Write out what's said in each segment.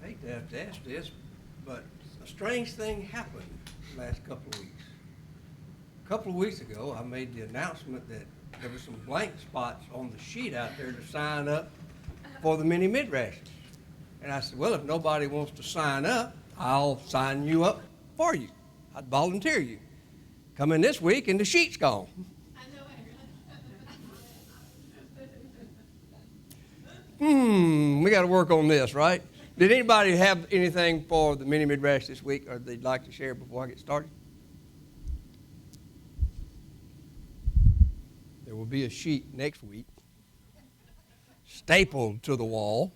hate to have to ask this, but a strange thing happened the last couple of weeks. A couple of weeks ago, I made the announcement that there were some blank spots on the sheet out there to sign up for the mini mid-rashes. And I said, well, if nobody wants to sign up, I'll sign you up for you. I'd volunteer you. Come in this week and the sheet's gone. We got to work on this, right? Did anybody have anything for the mini mid-rash this week or they'd like to share before I get started? There will be a sheet next week stapled to the wall.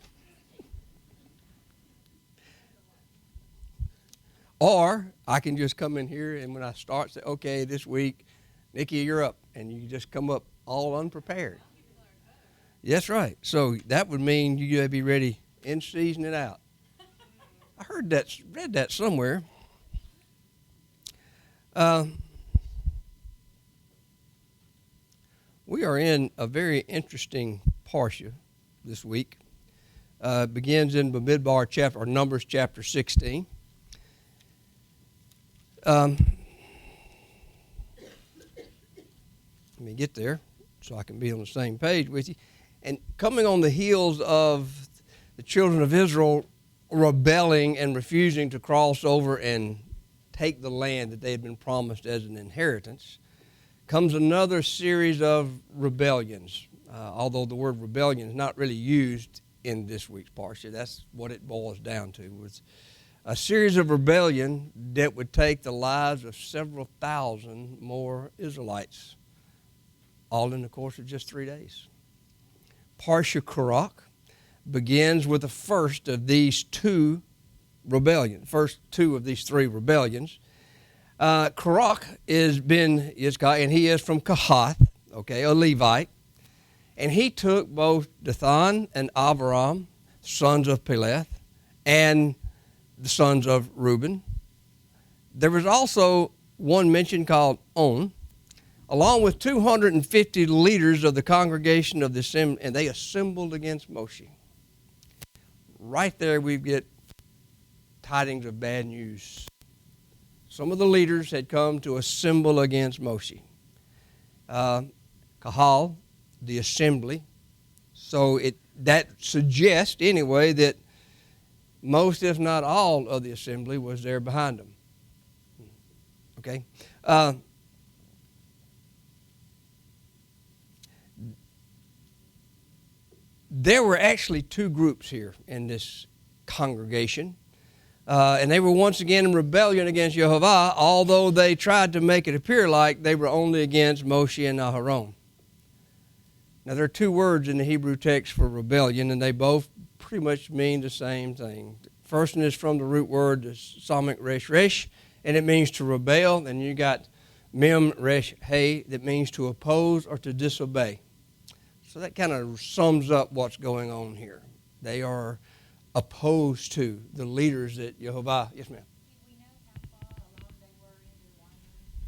Or I can just come in here and when I start, say, okay, this week, Nikki, you're up. And you just come up all unprepared. That's right. So that would mean you got to be ready in season and out. I read that somewhere. We are in a very interesting parsha this week. Begins in Bamidbar chapter, or Numbers chapter 16. Let me get there so I can be on the same page with you. And coming on the heels of the children of Israel rebelling and refusing to cross over and take the land that they had been promised as an inheritance, comes another series of rebellions. Although the word rebellion is not really used in this week's parsha, that's what it boils down to. Was a series of rebellion that would take the lives of several thousand more Israelites, all in the course of just 3 days. Parsha Korach begins with the first of these two rebellions, first two of these three rebellions. Korach is and he is from Kohath, okay, a Levite, and he took both Dathan and Abiram, sons of Peleth, and the sons of Reuben. There was also one mentioned called On, along with 250 leaders of the congregation of the assembly, and they assembled against Moshe. Right there we get tidings of bad news. Some of the leaders had come to assemble against Moshe. Kahal, the assembly. So that suggests anyway that most, if not all, of the assembly was there behind them. Okay? There were actually two groups here in this congregation. And they were once again in rebellion against Yehovah, although they tried to make it appear like they were only against Moshe and Aharon. Now, there are two words in the Hebrew text for rebellion, and they both pretty much mean the same thing. The first one is from the root word, the Samic resh resh, and it means to rebel. And you got mem resh hey, that means to oppose or to disobey. So that kind of sums up what's going on here. They are opposed to the leaders that Yehovah. Yes, ma'am. Do we know how far along they were in their wandering?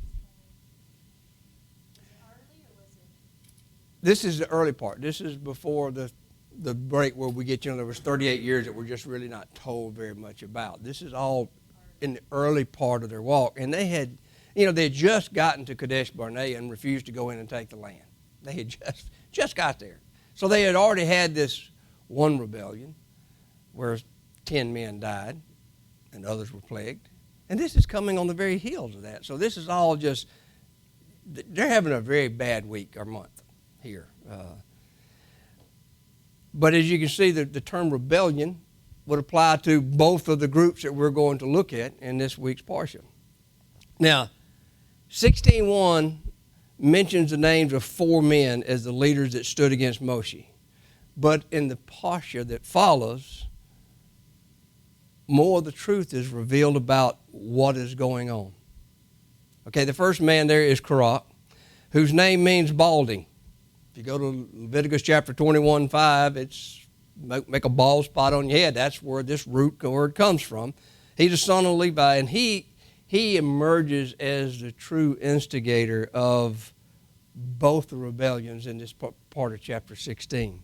Was it early or was it? This is the early part. This is before the break where we get, there was 38 years that we're just really not told very much about. This is all in the early part of their walk. And they had just gotten to Kadesh Barnea and refused to go in and take the land. They had just got there. So they had already had this one rebellion where 10 men died and others were plagued. And this is coming on the very heels of that. So this is all just, they're having a very bad week or month here. But as you can see, the term rebellion would apply to both of the groups that we're going to look at in this week's parsha. Now, 16:1 mentions the names of 4 men as the leaders that stood against Moshe. But in the parsha that follows, more of the truth is revealed about what is going on. Okay, the first man there is Korach, whose name means balding. If you go to Leviticus chapter 21:5, it's make a bald spot on your head. That's where this root word comes from. He's a son of Levi, and he emerges as the true instigator of both the rebellions in this part of chapter 16.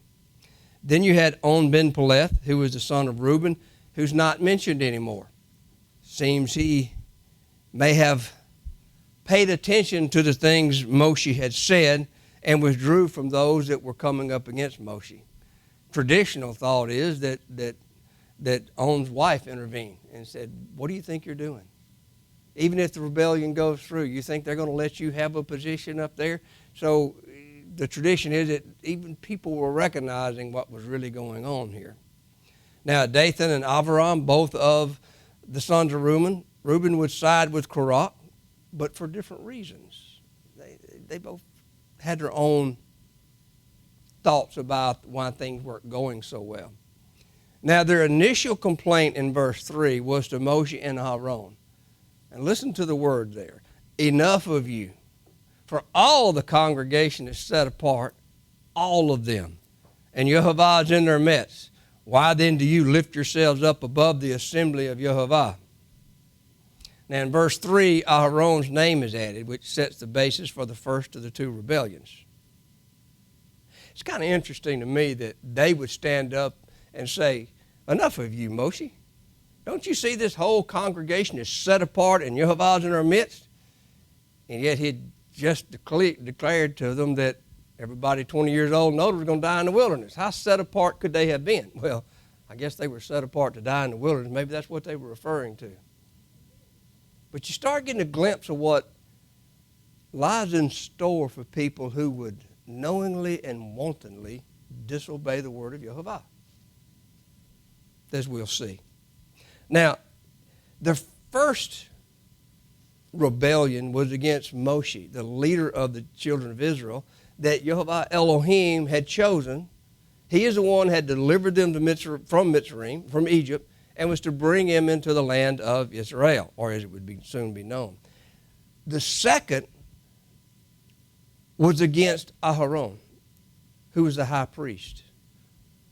Then you had On ben Peleth, who was the son of Reuben, who's not mentioned anymore. Seems he may have paid attention to the things Moshe had said and withdrew from those that were coming up against Moshe. Traditional thought is that On's wife intervened and said, what do you think you're doing? Even if the rebellion goes through, you think they're going to let you have a position up there? So the tradition is that even people were recognizing what was really going on here. Now, Dathan and Aviram, both of the sons of Reuben would side with Korach, but for different reasons. They both had their own thoughts about why things weren't going so well. Now, their initial complaint in verse 3 was to Moshe and Aaron. And listen to the word there. Enough of you. For all the congregation is set apart, all of them. And Yehovah is in their midst. Why then do you lift yourselves up above the assembly of Yehovah? Now in verse 3, Aaron's name is added, which sets the basis for the first of the two rebellions. It's kind of interesting to me that they would stand up and say, enough of you, Moshe. Don't you see this whole congregation is set apart and Yehovah's in our midst? And yet he'd just declared to them that everybody 20 years old and older was going to die in the wilderness. How set apart could they have been? Well, I guess they were set apart to die in the wilderness. Maybe that's what they were referring to. But you start getting a glimpse of what lies in store for people who would knowingly and wantonly disobey the word of Yehovah, as we'll see. Now, the first rebellion was against Moshe, the leader of the children of Israel, that Yehovah Elohim had chosen. He is the one who had delivered them to from Egypt, and was to bring him into the land of Israel, or as it would soon be known. The second was against Aharon, who was the high priest.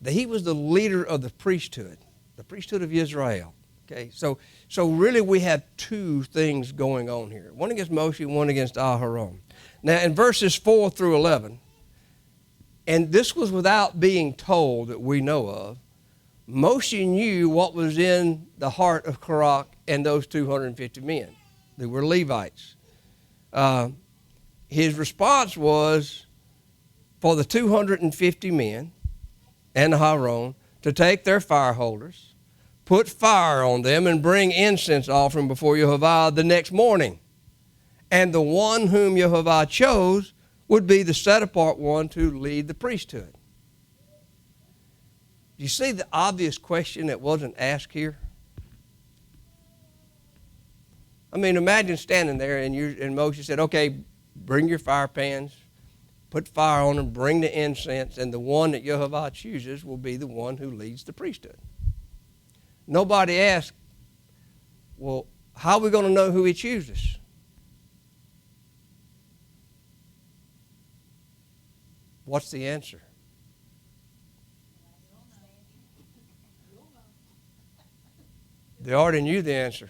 He was the leader of the priesthood of Israel. Okay, so really we have two things going on here. One against Moshe, one against Aharon. Now in verses 4 through 11, and this was without being told that we know of, Moshe knew what was in the heart of Korach and those 250 men. They were Levites. His response was for the 250 men and Aaron to take their fire holders, put fire on them, and bring incense offering before Yehovah the next morning. And the one whom Yehovah chose would be the set-apart one to lead the priesthood. You see the obvious question that wasn't asked here? I mean, imagine standing there and Moshe said, okay, bring your fire pans, put fire on them, bring the incense, and the one that Yehovah chooses will be the one who leads the priesthood. Nobody asked, well, how are we going to know who he chooses? What's the answer? They already knew the answer.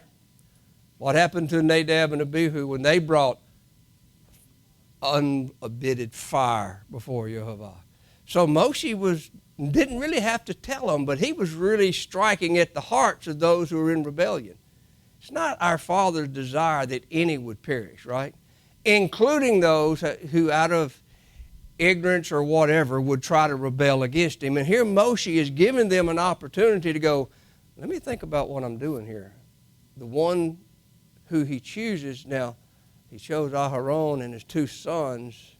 What happened to Nadab and Abihu when they brought unabated fire before Yehovah? So Moshe didn't really have to tell them, but he was really striking at the hearts of those who were in rebellion. It's not our Father's desire that any would perish, right? Including those who out of ignorance or whatever would try to rebel against him. And here Moshe is giving them an opportunity to go, let me think about what I'm doing here. The one who he chooses, now he chose Aharon and his two sons.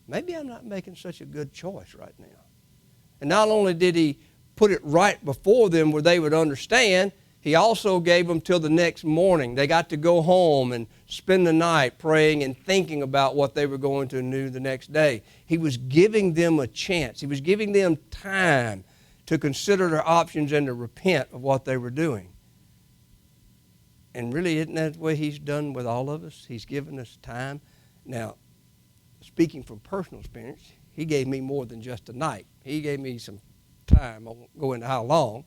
Maybe I'm not making such a good choice right now. And not only did he put it right before them where they would understand, he also gave them till the next morning. They got to go home and spend the night praying and thinking about what they were going to do the next day. He was giving them a chance. He was giving them time to consider their options and to repent of what they were doing. And really, isn't that the way he's done with all of us? He's given us time. Now, speaking from personal experience, he gave me more than just a night. He gave me some time, I won't go into how long,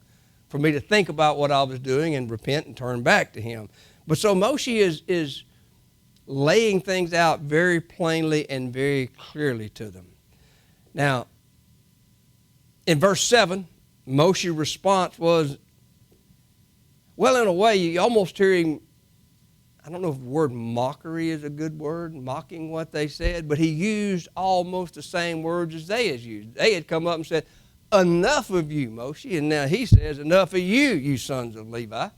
for me to think about what I was doing and repent and turn back to him. But so Moshe is laying things out very plainly and very clearly to them. Now, in verse 7, Moshe's response was, Well, in a way, you almost hear him, I don't know if the word mockery is a good word, mocking what they said, but he used almost the same words as they had used. They had come up and said, enough of you, Moshe. And now he says, enough of you, you sons of Levi.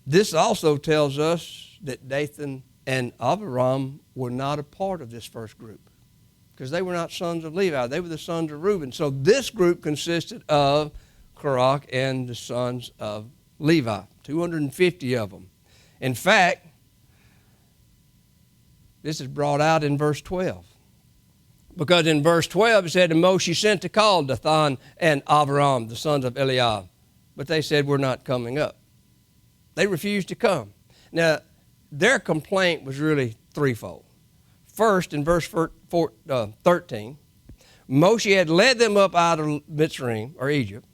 This also tells us that Dathan and Abiram were not a part of this first group because they were not sons of Levi. They were the sons of Reuben. So this group consisted of Korach and the sons of Levi, 250 of them. In fact, this is brought out in verse 12. Because in verse 12 it said, and Moshe sent to call Dathan and Abiram, the sons of Eliab. But they said, we're not coming up. They refused to come. Now, their complaint was really threefold. First, in verse 13, Moshe had led them up out of Mitzrayim, or Egypt,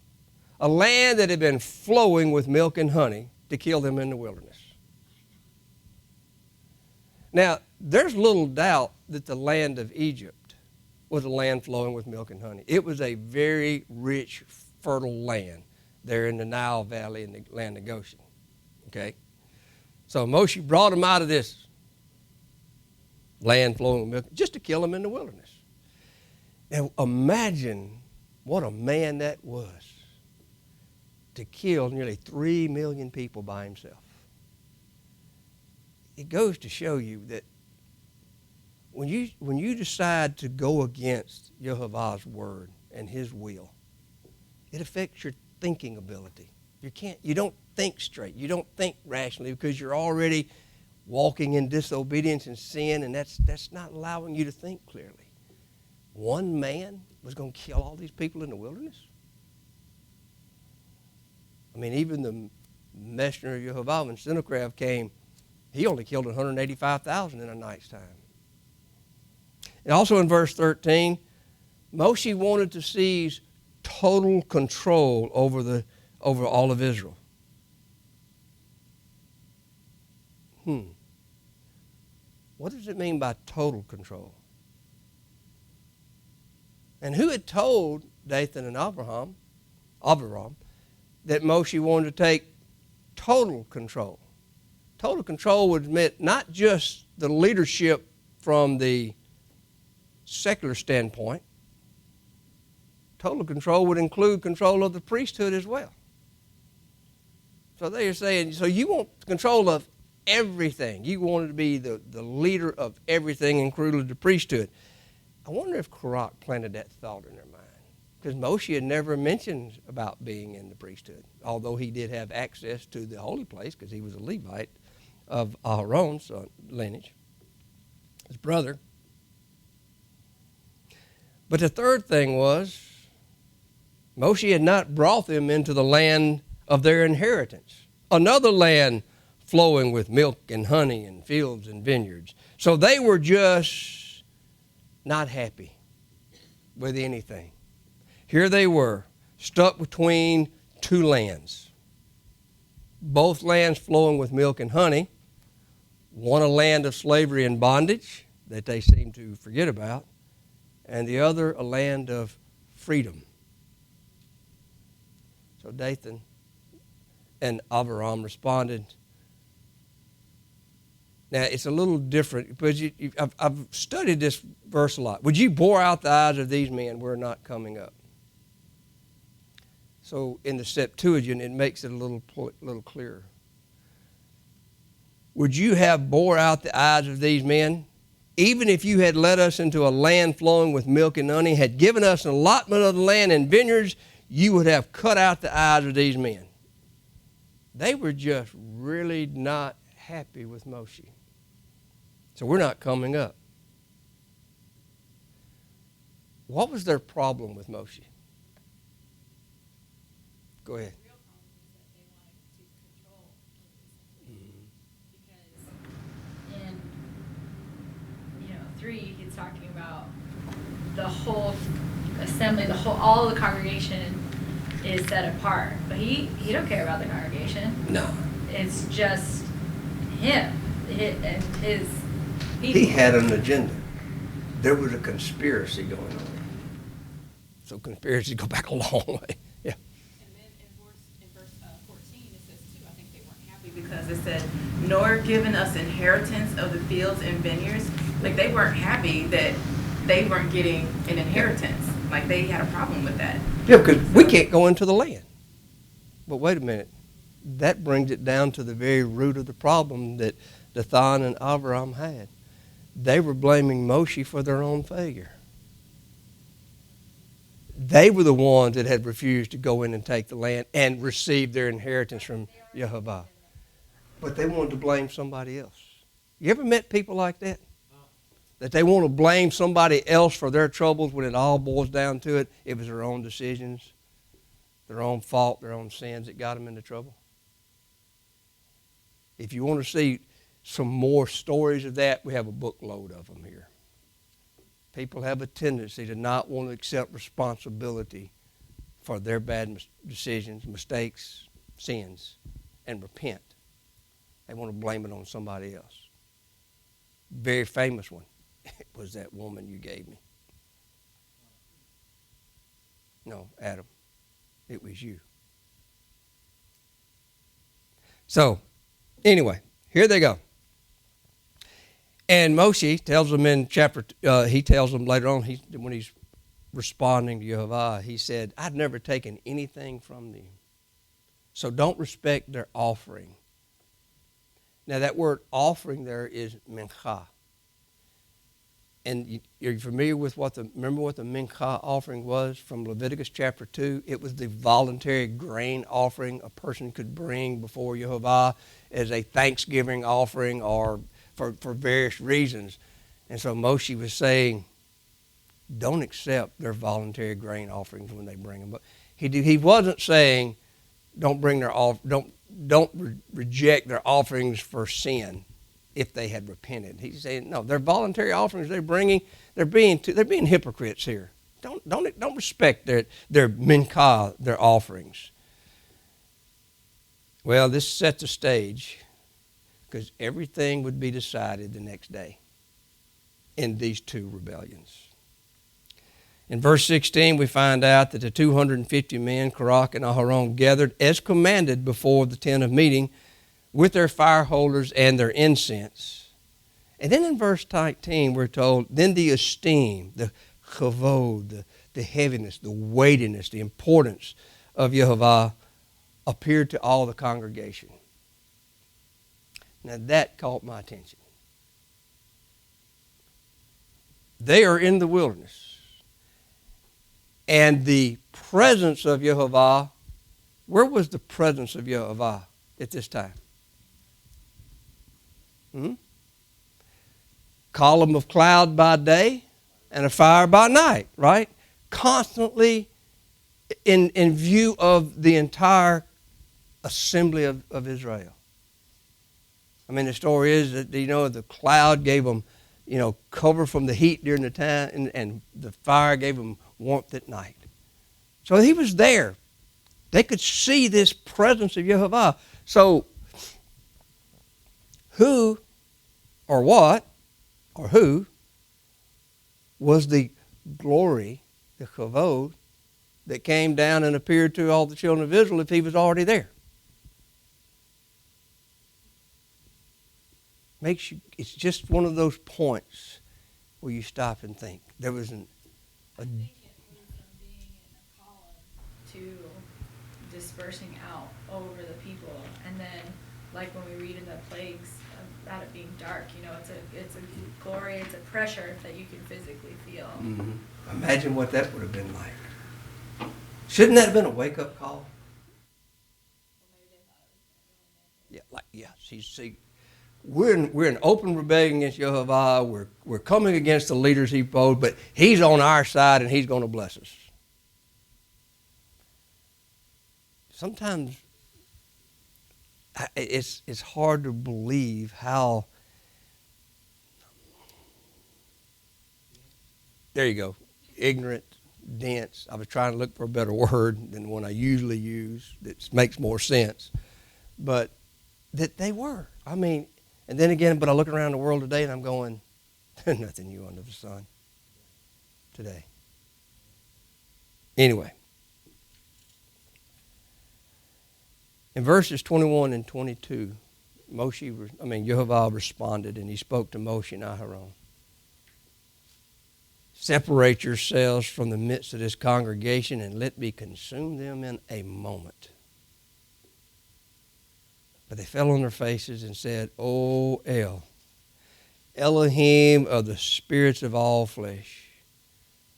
a land that had been flowing with milk and honey, to kill them in the wilderness. Now, there's little doubt that the land of Egypt was a land flowing with milk and honey. It was a very rich, fertile land there in the Nile Valley in the land of Goshen. Okay? So Moshe brought them out of this land flowing with milk just to kill them in the wilderness. Now imagine what a man that was to kill nearly 3 million people by himself. It goes to show you that when you decide to go against Yehovah's word and his will, it affects your thinking ability. You don't think straight. You don't think rationally because you're already walking in disobedience and sin, and that's not allowing you to think clearly. One man was going to kill all these people in the wilderness? I mean, even the messenger of Yehovah, when Sennacherib came, he only killed 185,000 in a night's time. And also in verse 13, Moshe wanted to seize total control over all of Israel. What does it mean by total control? And who had told Dathan and Abiram that Moshe wanted to take total control? Total control would admit not just the leadership from the secular standpoint. Total control would include control of the priesthood as well. So they are saying, so you want control of everything. You wanted to be the leader of everything, including the priesthood. I wonder if Korach planted that thought in their mind. Because Moshe had never mentioned about being in the priesthood, although he did have access to the holy place because he was a Levite of Aaron's lineage, his brother. But the third thing was, Moshe had not brought them into the land of their inheritance, another land flowing with milk and honey and fields and vineyards. So they were just not happy with anything. Here they were, stuck between two lands, both lands flowing with milk and honey, one a land of slavery and bondage that they seemed to forget about, and the other a land of freedom. So Dathan and Abiram responded. Now, it's a little different, because I've studied this verse a lot. Would you bore out the eyes of these men? We're not coming up. So in the Septuagint, it makes it a little clearer. Would you have bore out the eyes of these men? Even if you had led us into a land flowing with milk and honey, had given us an allotment of the land and vineyards, you would have cut out the eyes of these men. They were just really not happy with Moshe. So we're not coming up. What was their problem with Moshe? Go ahead. The real problem is that they wanted to control because in 3 he's talking about the whole assembly, all the congregation is set apart, but he don't care about the congregation. No. It's just him and his people. He had an agenda. There was a conspiracy going on. So conspiracies go back a long way. Yeah. because it said, nor given us inheritance of the fields and vineyards. Like, they weren't happy that they weren't getting an inheritance. Like, they had a problem with that. Yeah, because we can't go into the land. But wait a minute. That brings it down to the very root of the problem that Dathan and Abiram had. They were blaming Moshe for their own failure. They were the ones that had refused to go in and take the land and receive their inheritance from Yehovah. But they wanted to blame somebody else. You ever met people like that? That they want to blame somebody else for their troubles when it all boils down to it. It was their own decisions, their own fault, their own sins that got them into trouble. If you want to see some more stories of that, we have a bookload of them here. People have a tendency to not want to accept responsibility for their bad decisions, mistakes, sins, and repent. They want to blame it on somebody else. Very famous one. It was that woman you gave me. No, Adam. It was you. So, anyway, here they go. And Moshe tells them in he tells them later on, when he's responding to Yehovah, he said, I've never taken anything from them. So don't respect their offering. Now that word offering there is mincha. And you're familiar with remember what the mincha offering was from Leviticus chapter 2? It was the voluntary grain offering a person could bring before Yehovah as a thanksgiving offering or for various reasons. And so Moshe was saying, don't accept their voluntary grain offerings when they bring them. But he wasn't saying don't bring their reject their offerings for sin if they had repented. He's saying no, their voluntary offerings they're bringing, they're being hypocrites here. Don't respect their mincha, their offerings. Well, this sets the stage because everything would be decided the next day in these two rebellions. In verse 16, we find out that the 250 men, Korach and Aharon, gathered as commanded before the tent of meeting with their fire holders and their incense. And then in verse 19, we're told, then the esteem, the kavod, the heaviness, the weightiness, the importance of Yehovah appeared to all the congregation. Now that caught my attention. They are in the wilderness. And the presence of Yehovah, where was the presence of Yehovah at this time? Column of cloud by day and a fire by night, right? Constantly in view of the entire assembly of Israel. I mean, the story is that, the cloud gave them, cover from the heat during the time, and the fire gave them warmth at night. So he was there. They could see this presence of Yehovah. So who or what or who was the glory, the kavod, that came down and appeared to all the children of Israel if he was already there? It's just one of those points where you stop and think. There was I think it was from being in a column to dispersing out over the people, and then like when we read in the plagues about it being dark, it's a glory, it's a pressure that you can physically feel. Mm-hmm. Imagine what that would have been like. Shouldn't that have been a wake-up call? See, we're in open rebellion against Yehovah. We're coming against the leaders he posed, but he's on our side and he's going to bless us. Sometimes it's hard to believe how. There you go, ignorant, dense. I was trying to look for a better word than the one I usually use that makes more sense, but that they were. I mean. And then again, but I look around the world today and I'm going, there's nothing new under the sun today. Anyway, in verses 21 and 22, Yehovah responded, and he spoke to Moshe and Aharon. Separate yourselves from the midst of this congregation and let me consume them in a moment. But they fell on their faces and said, O Elohim of the spirits of all flesh,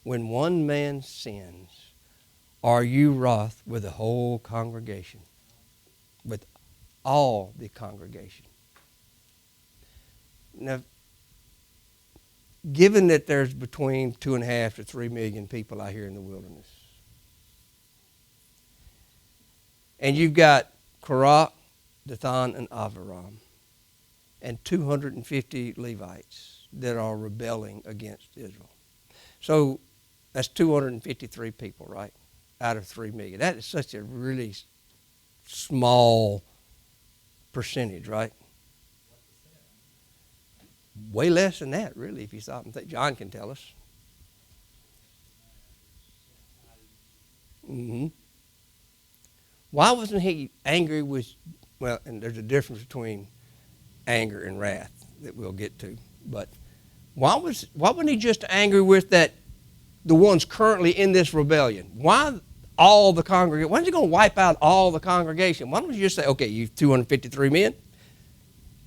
when one man sins, are you wroth with the whole congregation? With all the congregation. Now, given that there's between 2.5 to 3 million people out here in the wilderness, and you've got Korach, Dathan, and Aviram, and 250 Levites that are rebelling against Israel. So that's 253 people, right, out of 3 million. That is such a really small percentage, right? Way less than that, really, if you stop and think. John can tell us. Why wasn't he angry with, well, and there's a difference between anger and wrath that we'll get to, but why wasn't he just angry with that, the ones currently in this rebellion? Why all the congregation? Why is he going to wipe out all the congregation? Why don't you just say, okay, you 253 men,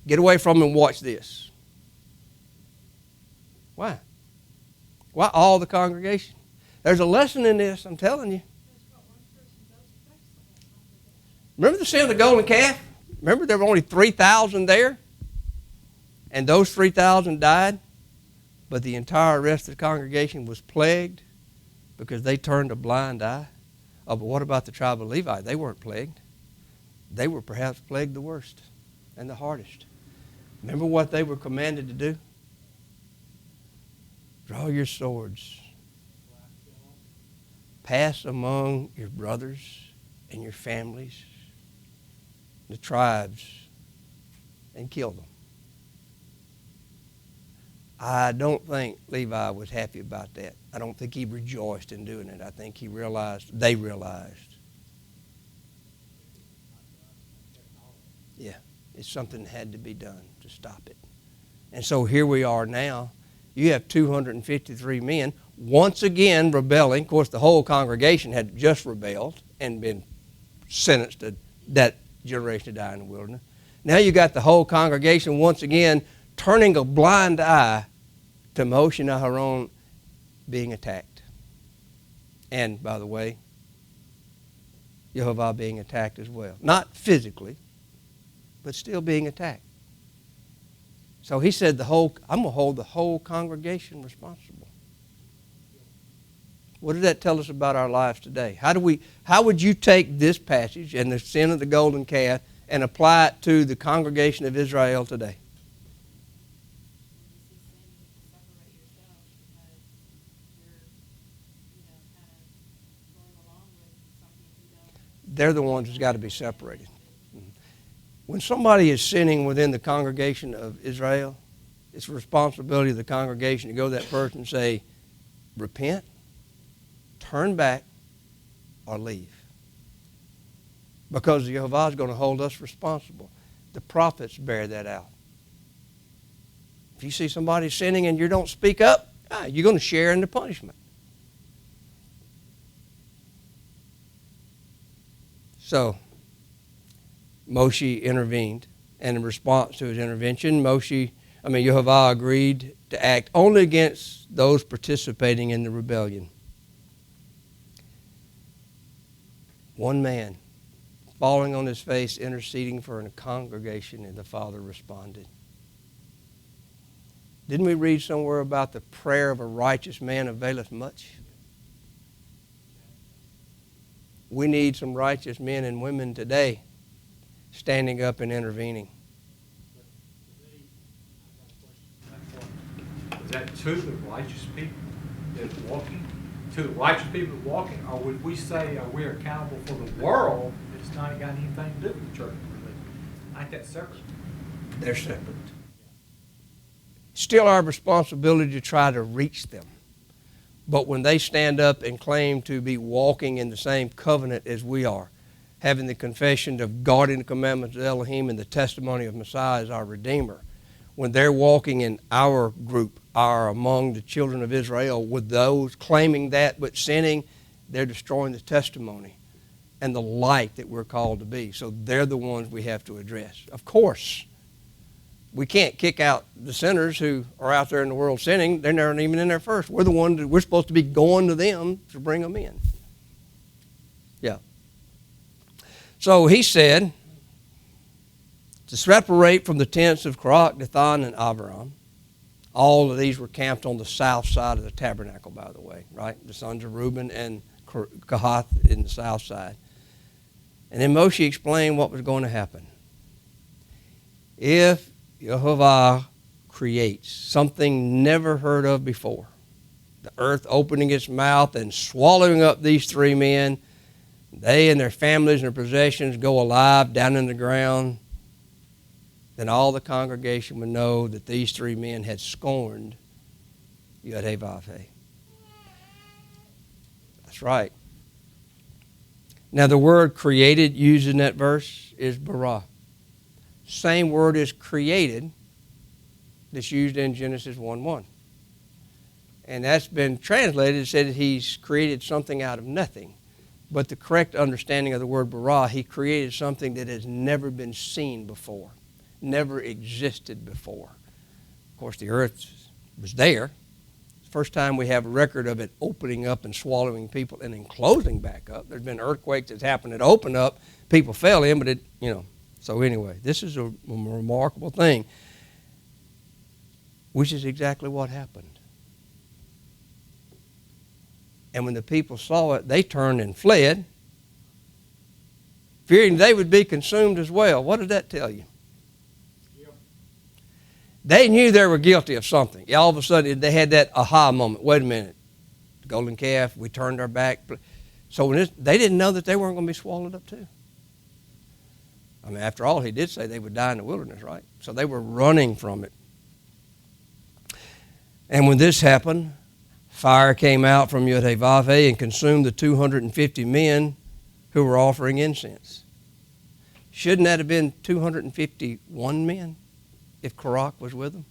get away from them and watch this? Why? Why all the congregation? There's a lesson in this, I'm telling you. Remember the sin of the golden calf? Remember there were only 3,000 there? And those 3,000 died? But the entire rest of the congregation was plagued because they turned a blind eye. Oh, but what about the tribe of Levi? They weren't plagued. They were perhaps plagued the worst and the hardest. Remember what they were commanded to do? Draw your swords. Pass among your brothers and your families, the tribes, and kill them. I don't think Levi was happy about that. I don't think he rejoiced in doing it. I think they realized. Yeah, it's something that had to be done to stop it. And so here we are now. You have 253 men once again rebelling. Of course, the whole congregation had just rebelled and been sentenced to that generation to die in the wilderness. Now you got the whole congregation once again turning a blind eye to Moshe and Aharon being attacked. And, by the way, Yehovah being attacked as well. Not physically, but still being attacked. So he said, I'm going to hold the whole congregation responsible. What does that tell us about our lives today? How would you take this passage and the sin of the golden calf and apply it to the congregation of Israel today? They're the ones who's got to be separated. When somebody is sinning within the congregation of Israel, it's the responsibility of the congregation to go to that person and say, repent, turn back, or leave. Because Yehovah is going to hold us responsible. The prophets bear that out. If you see somebody sinning and you don't speak up, you're going to share in the punishment. So, Moshe intervened, and in response to his intervention, Yehovah agreed to act only against those participating in the rebellion. One man, falling on his face, interceding for a congregation, and the Father responded. Didn't we read somewhere about the prayer of a righteous man availeth much? We need some righteous men and women today standing up and intervening. Is that to the righteous people that's walking? To the righteous people that's walking? Or would we say, are we accountable for the world that's not got anything to do with the church? I think that's separate. They're separate. Still our responsibility to try to reach them. But when they stand up and claim to be walking in the same covenant as we are, having the confession of guarding the commandments of Elohim and the testimony of Messiah as our Redeemer, when they're walking in our group, among the children of Israel, with those claiming that but sinning, they're destroying the testimony and the light that we're called to be. So they're the ones we have to address. Of course, we can't kick out the sinners who are out there in the world sinning. They're not even in there first. We're the ones that we're supposed to be going to them to bring them in. Yeah. So he said to separate from the tents of Korach, Dathan, and Abiram. All of these were camped on the south side of the tabernacle, by the way, right? The sons of Reuben and Kohath in the south side. And then Moshe explained what was going to happen. If Yehovah creates something never heard of before, the earth opening its mouth and swallowing up these three men, they and their families and their possessions go alive down in the ground, then all the congregation would know that these three men had scorned Yod-Heh-Vav-Heh. That's right. Now the word created used in that verse is bara. Same word as created that's used in Genesis 1:1. And that's been translated and said that he's created something out of nothing. But the correct understanding of the word bara, he created something that has never been seen before, never existed before. Of course, the earth was there. It's the first time we have a record of it opening up and swallowing people and then closing back up. There's been earthquakes that's happened that opened up, people fell in, but it, So anyway, this is a remarkable thing, which is exactly what happened. And when the people saw it, they turned and fled, fearing they would be consumed as well. What did that tell you? Yep. They knew they were guilty of something. All of a sudden, they had that aha moment. Wait a minute. The golden calf, we turned our back. So they didn't know that they weren't going to be swallowed up too. I mean, after all, he did say they would die in the wilderness, right? So they were running from it. And when this happened, fire came out from Yod-Heh-Vav-Heh and consumed the 250 men who were offering incense. Shouldn't that have been 251 men if Korach was with them?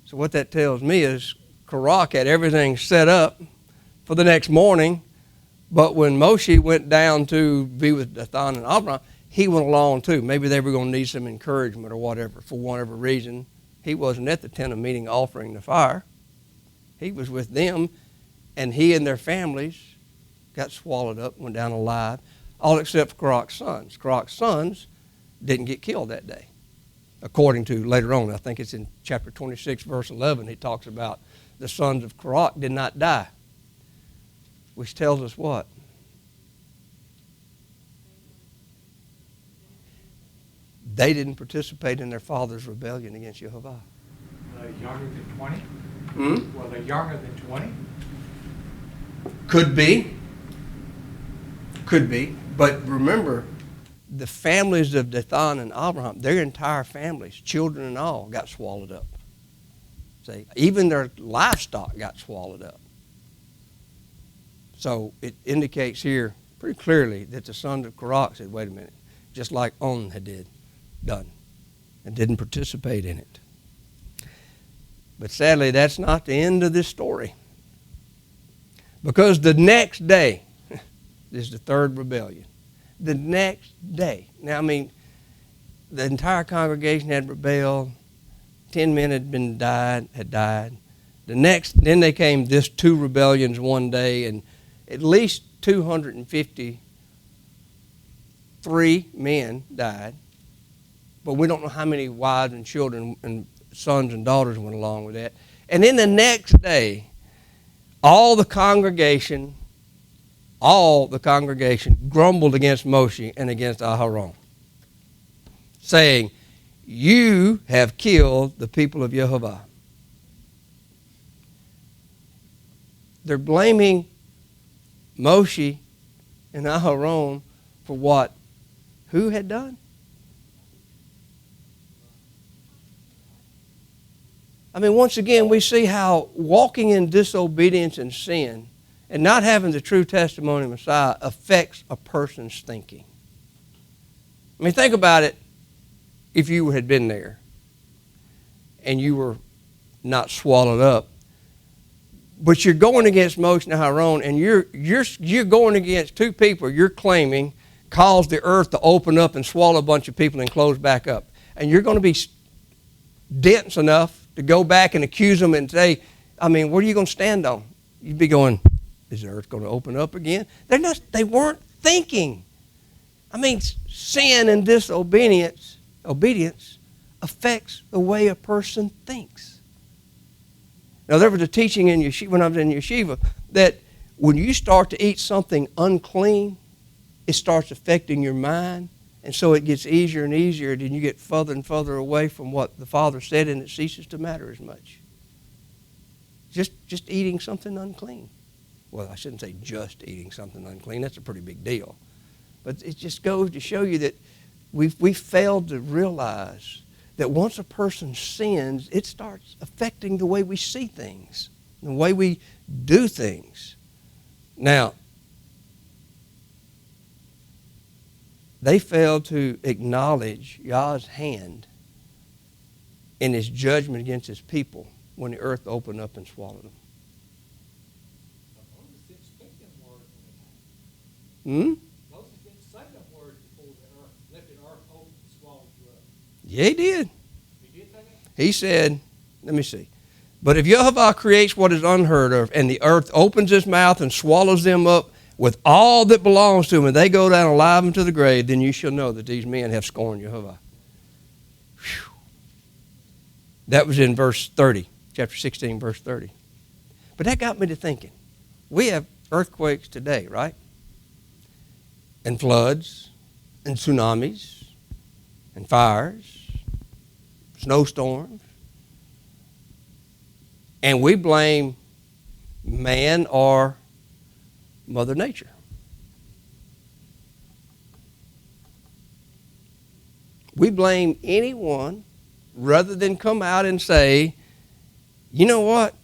So what that tells me is Korach had everything set up for the next morning, but when Moshe went down to be with Dathan and Abiram, he went along too. Maybe they were going to need some encouragement or whatever, for whatever reason. He wasn't at the tent of meeting offering the fire. He was with them, and he and their families got swallowed up, went down alive, all except Korach's sons. Korach's sons didn't get killed that day, according to later on. I think it's in chapter 26, verse 11. He talks about the sons of Korach did not die, which tells us what? They didn't participate in their father's rebellion against Yehovah. Were they younger than 20? Hmm? Were they younger than 20? Could be. Could be. But remember, the families of Dathan and Abraham, their entire families, children and all, got swallowed up. See, even their livestock got swallowed up. So it indicates here pretty clearly that the sons of Korach said, wait a minute, just like On had done, and didn't participate in it. But sadly, that's not the end of this story. Because the next day is the third rebellion. The next day. Now, I mean, the entire congregation had rebelled. 10 men had died. Then they came this two rebellions one day, and at least 253 men died. But we don't know how many wives and children and sons and daughters went along with that. And then the next day, all the congregation grumbled against Moshe and against Aharon, saying, you have killed the people of Yehovah. They're blaming Moshe and Aharon for what? Who had done? I mean, once again, we see how walking in disobedience and sin and not having the true testimony of Messiah affects a person's thinking. I mean, think about it if you had been there and you were not swallowed up. But you're going against Moshe and Aaron, and you're going against two people you're claiming caused the earth to open up and swallow a bunch of people and close back up. And you're going to be dense enough to go back and accuse them and say, I mean, what are you going to stand on? You'd be going, is the earth going to open up again? They weren't thinking. I mean, sin and disobedience affects the way a person thinks. Now, there was a teaching in yeshiva, when I was in yeshiva, that when you start to eat something unclean, it starts affecting your mind, and so it gets easier and easier, and you get further and further away from what the Father said, and it ceases to matter as much. Just eating something unclean. Well, I shouldn't say just eating something unclean. That's a pretty big deal. But it just goes to show you that we've failed to realize that once a person sins, it starts affecting the way we see things, the way we do things. Now, they failed to acknowledge Yah's hand in his judgment against his people when the earth opened up and swallowed them. Moses didn't speak them words when it happened. Moses didn't say them words before the earth, let the earth open and swallow you up. Yeah, he did. He did say that? He said, let me see. But if Yehovah creates what is unheard of, and the earth opens its mouth and swallows them up with all that belongs to them, and they go down alive into the grave, then you shall know that these men have scorned Yehovah. Whew. That was in verse 30, chapter 16, verse 30. But that got me to thinking. We have earthquakes today, right? And floods, and tsunamis, and fires, snowstorms. And we blame man or Mother Nature. We blame anyone rather than come out and say, you know what?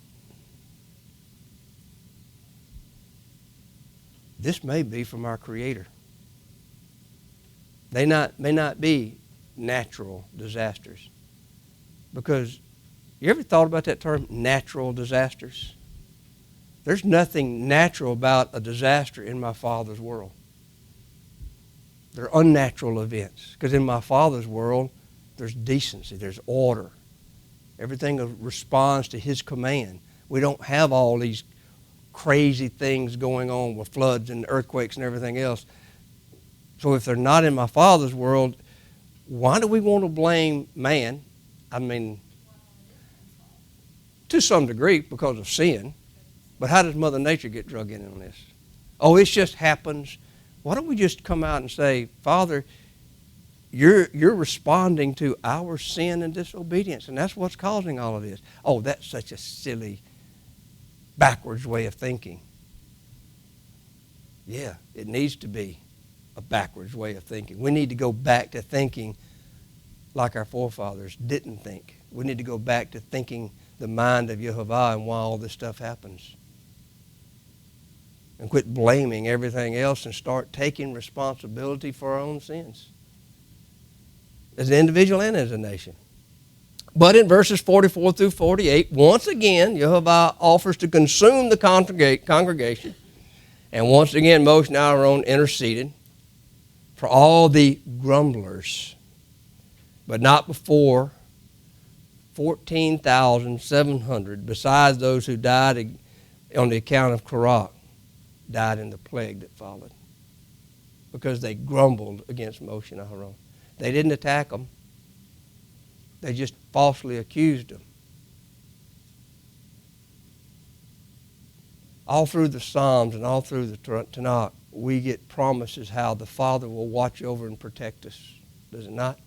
This may be from our Creator. They may not be natural disasters. Because you ever thought about that term, natural disasters? There's nothing natural about a disaster in my Father's world. They're unnatural events. Because in my Father's world, there's decency, there's order. Everything responds to His command. We don't have all these crazy things going on with floods and earthquakes and everything else. So if they're not in my Father's world, why do we want to blame man? I mean, to some degree because of sin. But how does Mother Nature get drug in on this? Oh, it just happens. Why don't we just come out and say, Father, you're responding to our sin and disobedience, and that's what's causing all of this. Oh, that's such a silly, backwards way of thinking. Yeah, it needs to be a backwards way of thinking. We need to go back to thinking like our forefathers didn't think. We need to go back to thinking the mind of Yehovah and why all this stuff happens. And quit blaming everything else and start taking responsibility for our own sins. As an individual and as a nation. But in verses 44 through 48, once again, Yehovah offers to consume the congregation. And once again, Moshe and Aaron interceded for all the grumblers, but not before 14,700, besides those who died on the account of Korach, died in the plague that followed because they grumbled against Moshe and Aaron. They didn't attack them. They just falsely accused them. All through the Psalms and all through the Tanakh, we get promises how the Father will watch over and protect us. Does it not?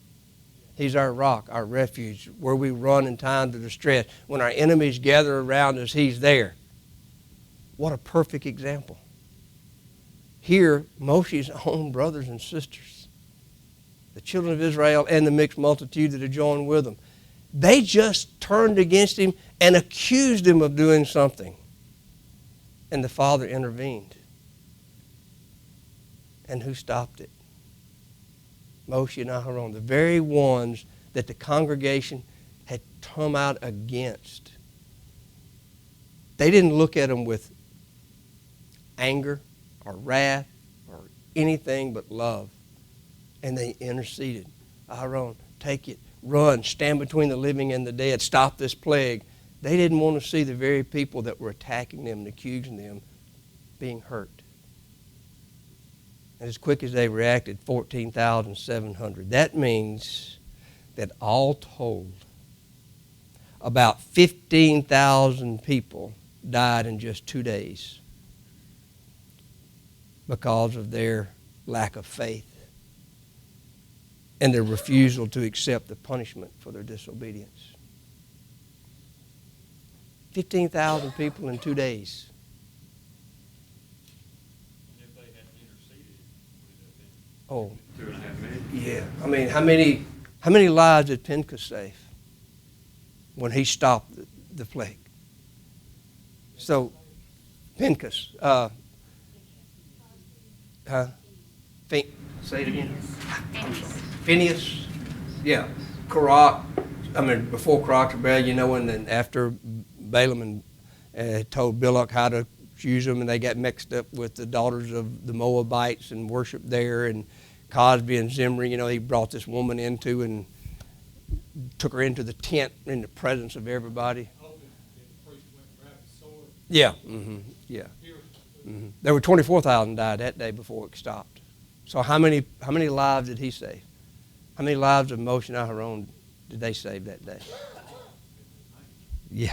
He's our rock, our refuge, where we run in times of distress. When our enemies gather around us, He's there. What a perfect example. Here, Moshe's own brothers and sisters, the children of Israel and the mixed multitude that are joined with them, They just turned against him and accused him of doing something. And the Father intervened. And who stopped it? Moshe and Aharon, the very ones that the congregation had come out against. They didn't look at them with anger or wrath or anything but love. And they interceded. Aharon, take it, run, stand between the living and the dead, stop this plague. They didn't want to see the very people that were attacking them and accusing them being hurt. And as quick as they reacted, 14,700. That means that all told, about 15,000 people died in just 2 days because of their lack of faith and their refusal to accept the punishment for their disobedience. 15,000 people in 2 days. And if they hadn't interceded, Oh, 2.5 million. yeah. I mean, how many lives did Pinchas save when he stopped the plague? So, Pinchas, say it again. Phineas, yeah. Korach, before Korach's rebellion, and then after Balaam told Balak how to choose them, and they got mixed up with the daughters of the Moabites and worshiped there, and Cosby and Zimri, he brought this woman into and took her into the tent in the presence of everybody. The priest went and grabbed the sword. Yeah, yeah. There were 24,000 died that day before it stopped. So how many lives did he save? How many lives of Moshe and Aharon did they save that day? Yeah.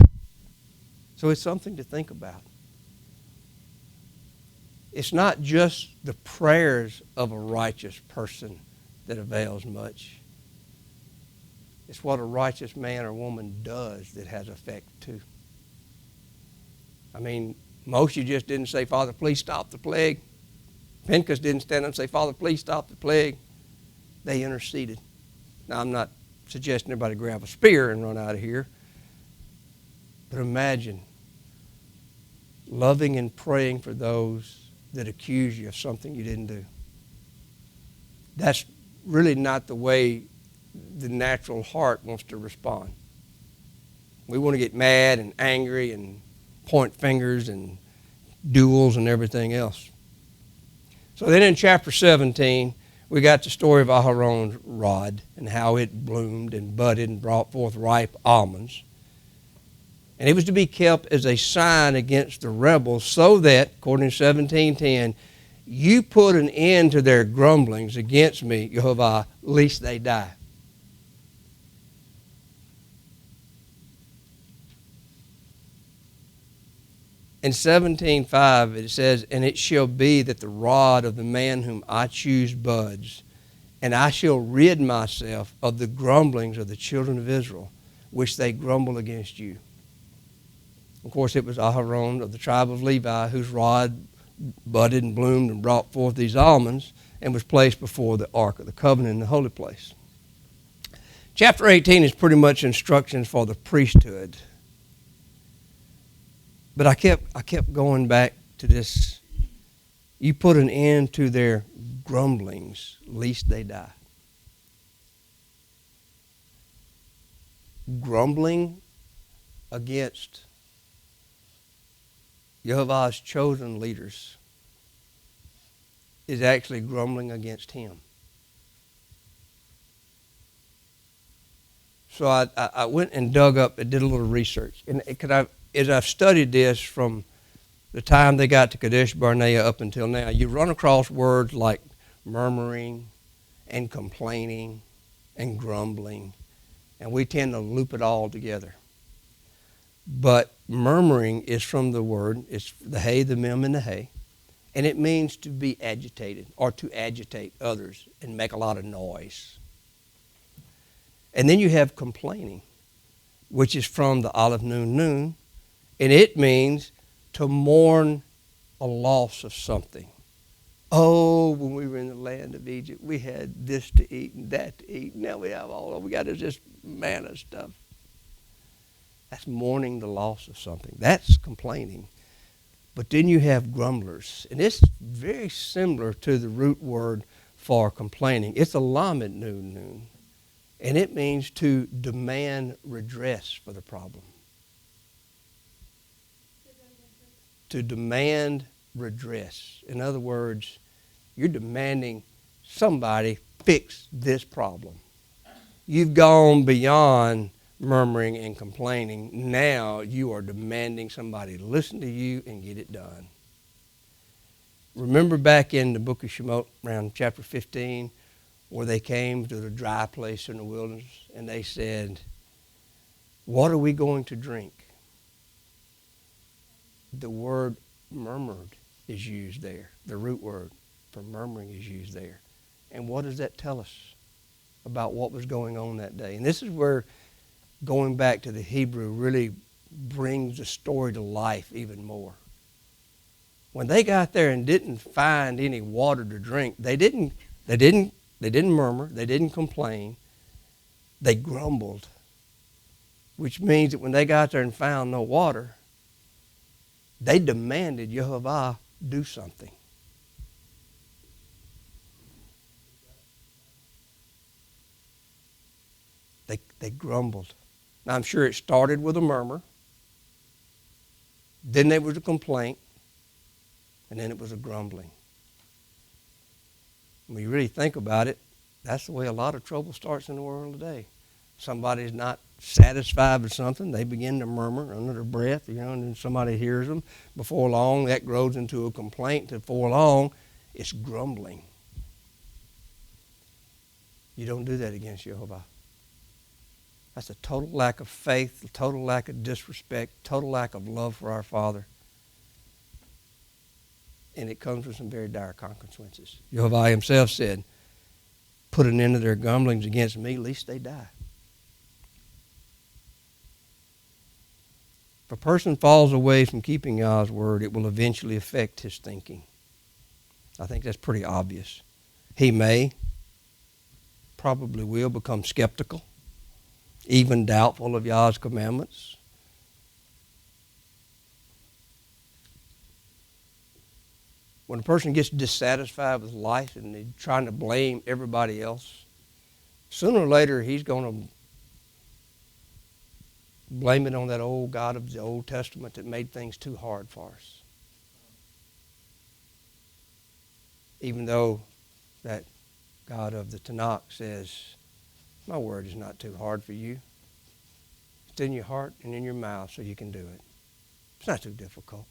So it's something to think about. It's not just the prayers of a righteous person that avails much. It's what a righteous man or woman does that has effect too. Moshe just didn't say, Father, please stop the plague. Pinchas didn't stand up and say, Father, please stop the plague. They interceded. Now, I'm not suggesting everybody grab a spear and run out of here. But imagine loving and praying for those that accuse you of something you didn't do. That's really not the way the natural heart wants to respond. We want to get mad and angry and point fingers and duels and everything else. So then in chapter 17, we got the story of Aharon's rod and how it bloomed and budded and brought forth ripe almonds. And it was to be kept as a sign against the rebels so that, according to 17:10, you put an end to their grumblings against me, Yehovah, lest they die. In 17:5 it says, and it shall be that the rod of the man whom I choose buds, and I shall rid myself of the grumblings of the children of Israel, which they grumble against you. Of course, it was Aharon of the tribe of Levi whose rod budded and bloomed and brought forth these almonds and was placed before the Ark of the Covenant in the holy place. Chapter 18 is pretty much instructions for the priesthood. But I kept going back to this. You put an end to their grumblings, lest they die. Grumbling against Yehovah's chosen leaders is actually grumbling against him. So I went and dug up and did a little research. And as I've studied this from the time they got to Kadesh Barnea up until now, you run across words like murmuring and complaining and grumbling, and we tend to loop it all together. But murmuring is from the word, it's the hay, the mem, and the hay, and it means to be agitated or to agitate others and make a lot of noise. And then you have complaining, which is from the Aleph Nun Nun, and it means to mourn a loss of something. Oh, when we were in the land of Egypt, we had this to eat and that to eat. Now we have we got is this manna stuff. That's mourning the loss of something. That's complaining. But then you have grumblers. And it's very similar to the root word for complaining. It's a lamed nun. And it means to demand redress for the problem. To demand redress. In other words, you're demanding somebody fix this problem. You've gone beyond murmuring and complaining. Now you are demanding somebody to listen to you and get it done. Remember back in the book of Shemot, around chapter 15, where they came to the dry place in the wilderness, and they said, what are we going to drink? The word murmured is used there. The root word for murmuring is used there. And what does that tell us about what was going on that day? And this is where going back to the Hebrew really brings the story to life even more. When they got there and didn't find any water to drink, they didn't murmur, they didn't complain, they grumbled, which means that when they got there and found no water, they demanded Yehovah do something. They grumbled. Now, I'm sure it started with a murmur. Then there was a complaint. And then it was a grumbling. When you really think about it, that's the way a lot of trouble starts in the world today. Somebody's not satisfied with something, they begin to murmur under their breath, and then somebody hears them. Before long, that grows into a complaint. Before long, it's grumbling. You don't do that against Jehovah. That's a total lack of faith, a total lack of disrespect, total lack of love for our Father. And it comes with some very dire consequences. Jehovah himself said, put an end to their grumblings against me, lest they die. If a person falls away from keeping God's word, it will eventually affect his thinking. I think that's pretty obvious. He may, probably will, become skeptical, even doubtful of Yah's commandments. When a person gets dissatisfied with life and they're trying to blame everybody else, sooner or later he's going to blame it on that old God of the Old Testament that made things too hard for us. Even though that God of the Tanakh says, my word is not too hard for you. It's in your heart and in your mouth so you can do it. It's not too difficult.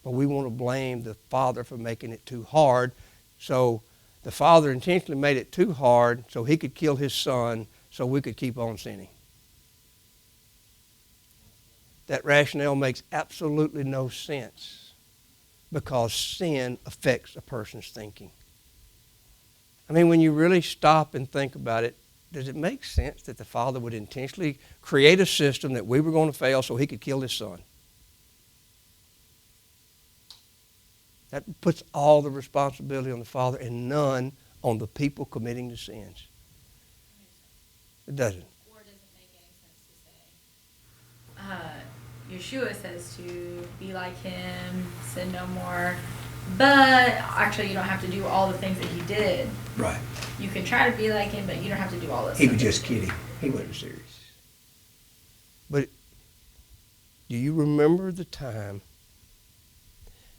But we want to blame the Father for making it too hard. So the Father intentionally made it too hard so he could kill his Son so we could keep on sinning. That rationale makes absolutely no sense because sin affects a person's thinking. I mean, when you really stop and think about it, does it make sense that the Father would intentionally create a system that we were going to fail so he could kill his Son? That puts all the responsibility on the Father and none on the people committing the sins. It doesn't. Or does it make any sense to say, Yeshua says to be like him, sin no more, but actually you don't have to do all the things that he did. Right. You can try to be like him, but you don't have to do all this. He was just kidding. He wasn't serious. But do you remember the time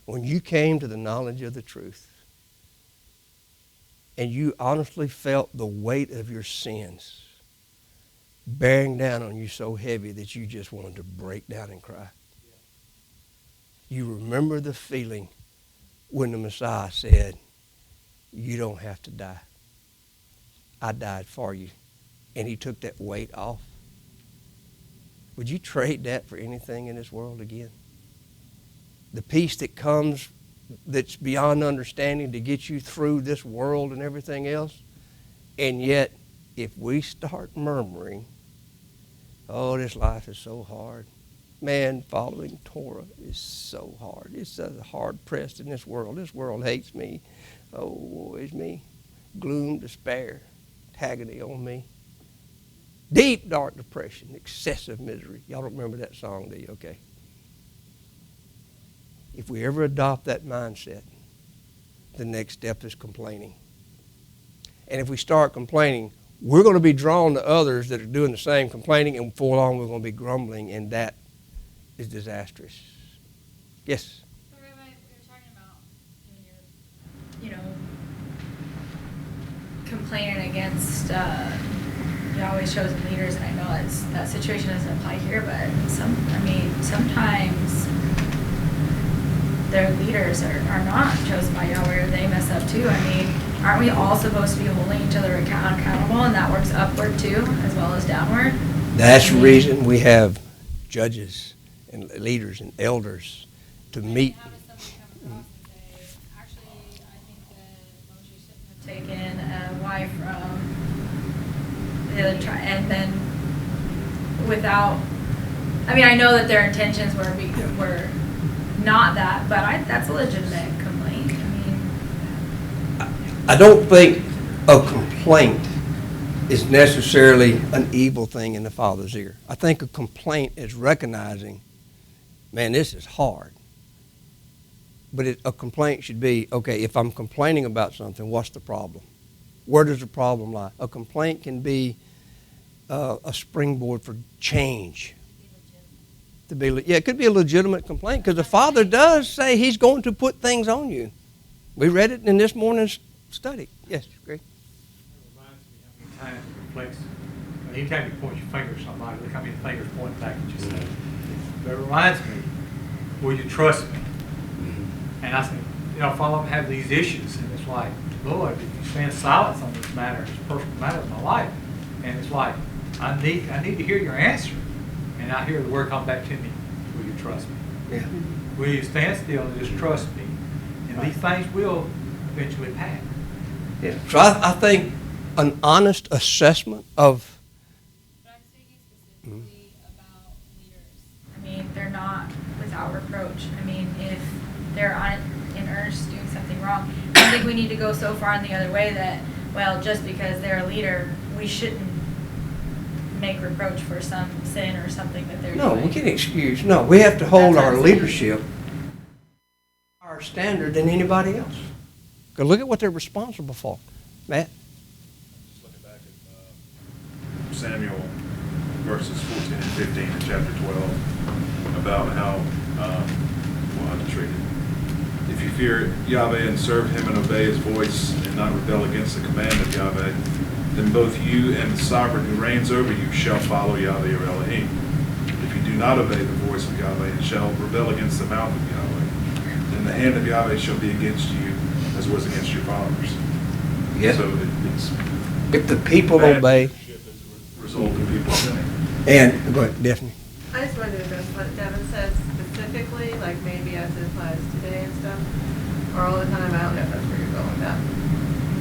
when you came to the knowledge of the truth and you honestly felt the weight of your sins bearing down on you so heavy that you just wanted to break down and cry? You remember the feeling when the Messiah said, you don't have to die. I died for you. And he took that weight off. Would you trade that for anything in this world again? The peace that comes that's beyond understanding to get you through this world and everything else. And yet, if we start murmuring, oh, this life is so hard. Man, following Torah is so hard. It's so hard pressed in this world. This world hates me. Oh, woe is me. Gloom, despair, agony on me. Deep, dark depression, excessive misery. Y'all don't remember that song, do you? Okay. If we ever adopt that mindset, the next step is complaining. And if we start complaining, we're going to be drawn to others that are doing the same complaining, and before long we're going to be grumbling, and that is disastrous. Yes? So, Rabbi, we were talking about when you're, complaining against Yahweh's chosen leaders, and I know that situation doesn't apply here, but sometimes their leaders are not chosen by Yahweh, or they mess up too. Aren't we all supposed to be holding each other accountable, and that works upward too, as well as downward? That's the reason we have judges and leaders and elders to meet. How does somebody come across and say, actually, I think that Moshe shouldn't have taken a wife from the other tribe, and then without, I know that their intentions were not that, but that's a legitimate complaint. I don't think a complaint is necessarily an evil thing in the Father's ear. I think a complaint is recognizing, man, this is hard. But a complaint should be, okay, if I'm complaining about something, what's the problem? Where does the problem lie? A complaint can be a springboard for change. It could be a legitimate complaint, because the Father does say He's going to put things on you. We read it in this morning's study. Yes, Greg? It reminds me how many times it reflects, anytime you point your finger at somebody, look how many fingers point back at yourself. But it reminds me, will you trust me? And I said, Father, I'm having these issues, and it's like, Lord, if you stand silence on this matter, this personal matter of my life, and it's like, I need to hear your answer. And I hear the word come back to me, will you trust me? Yeah. Will you stand still and just trust me? And these things will eventually pass. Yeah. So I think an honest assessment of. But I'm speaking specifically about leaders. They're not without reproach. If they're in earnest doing something wrong, I think we need to go so far in the other way that, well, just because they're a leader, we shouldn't make reproach for some sin or something that they're doing. No, we can't excuse. No, we have to hold our leadership higher standard than anybody else. Because look at what they're responsible for. Matt? Just looking back at Samuel verses 14 and 15 in chapter 12 about how to treat it. If you fear Yahweh and serve Him and obey His voice and not rebel against the command of Yahweh, then both you and the sovereign who reigns over you shall follow Yahweh your Elohim. If you do not obey the voice of Yahweh and shall rebel against the mouth of Yahweh, then the hand of Yahweh shall be against you as was against your fathers. Yeah. So it's If the people bad obey. leadership as a result of people sinning. And, go ahead, Daphne. I just wanted to address what Devin said specifically, like maybe as it applies today and stuff, or all the time. I don't know if that's where you're going with that.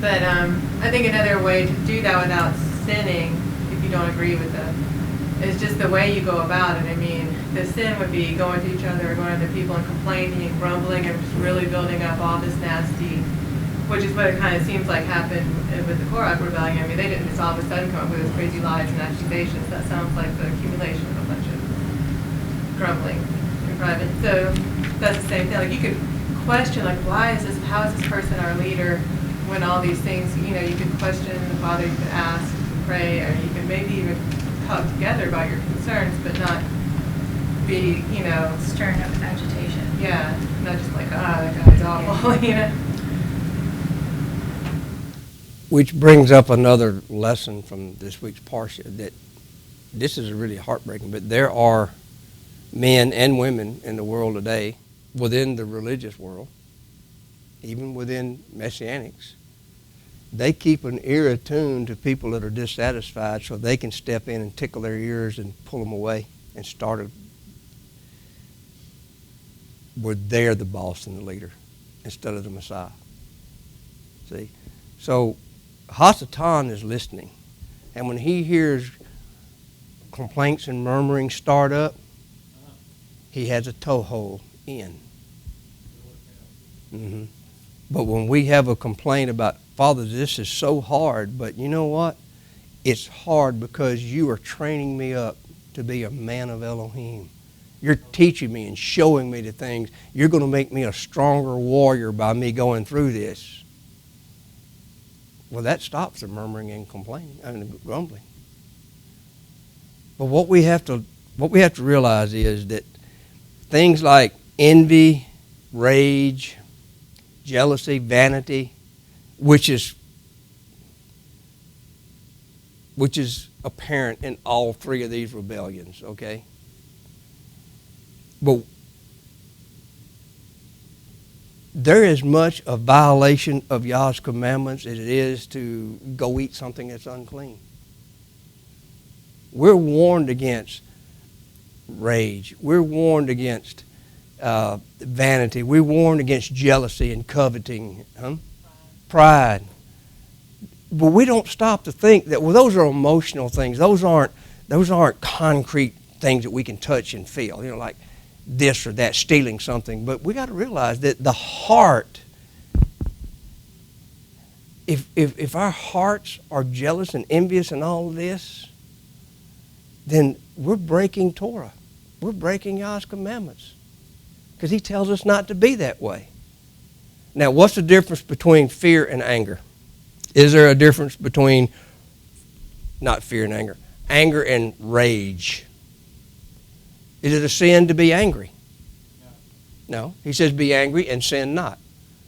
But I think another way to do that without sinning, if you don't agree with them, is just the way you go about it. The sin would be going to each other or going to other people and complaining and grumbling and just really building up all this nasty, which is what it kind of seems like happened with the Korach rebellion. They didn't just all of a sudden come up with those crazy lies and accusations. That sounds like the accumulation of a bunch of grumbling in private. So that's the same thing. Like, you could question, like, how is this person our leader when all these things, you could question the Father, you could ask, you could pray, or you could maybe even talk together about your concerns, but not be, Stirring up agitation. yeah, not just like, that guy's awful, Which brings up another lesson from this week's Parsha, that this is really heartbreaking, but there are men and women in the world today, within the religious world, even within Messianics, they keep an ear attuned to people that are dissatisfied so they can step in and tickle their ears and pull them away and start where they're the boss and the leader instead of the Messiah. See? So Hasatan is listening. And when he hears complaints and murmuring start up, he has a toehold in. Mm-hmm. But when we have a complaint about, Father, this is so hard, but you know what? it's hard because you are training me up to be a man of Elohim. You're teaching me and showing me the things. You're going to make me a stronger warrior by me going through this. Well, that stops the murmuring and complaining and grumbling. But what we have to realize is that things like envy, rage, jealousy, vanity, which is apparent in all three of these rebellions, okay? But there is much a violation of Yah's commandments as it is to go eat something that's unclean. We're warned against rage. We're warned against vanity. We're warned against jealousy and coveting. Pride. But we don't stop to think that, well, those are emotional things. Those aren't concrete things that we can touch and feel. You know, like this or that, stealing something. But we got to realize that the heart, if our hearts are jealous and envious and all of this, then we're breaking Torah. We're breaking Yah's commandments. Because he tells us not to be that way. Now, what's the difference between fear and anger? Is there a difference between, not fear and anger and rage? Is it a sin to be angry? No. He says be angry and sin not.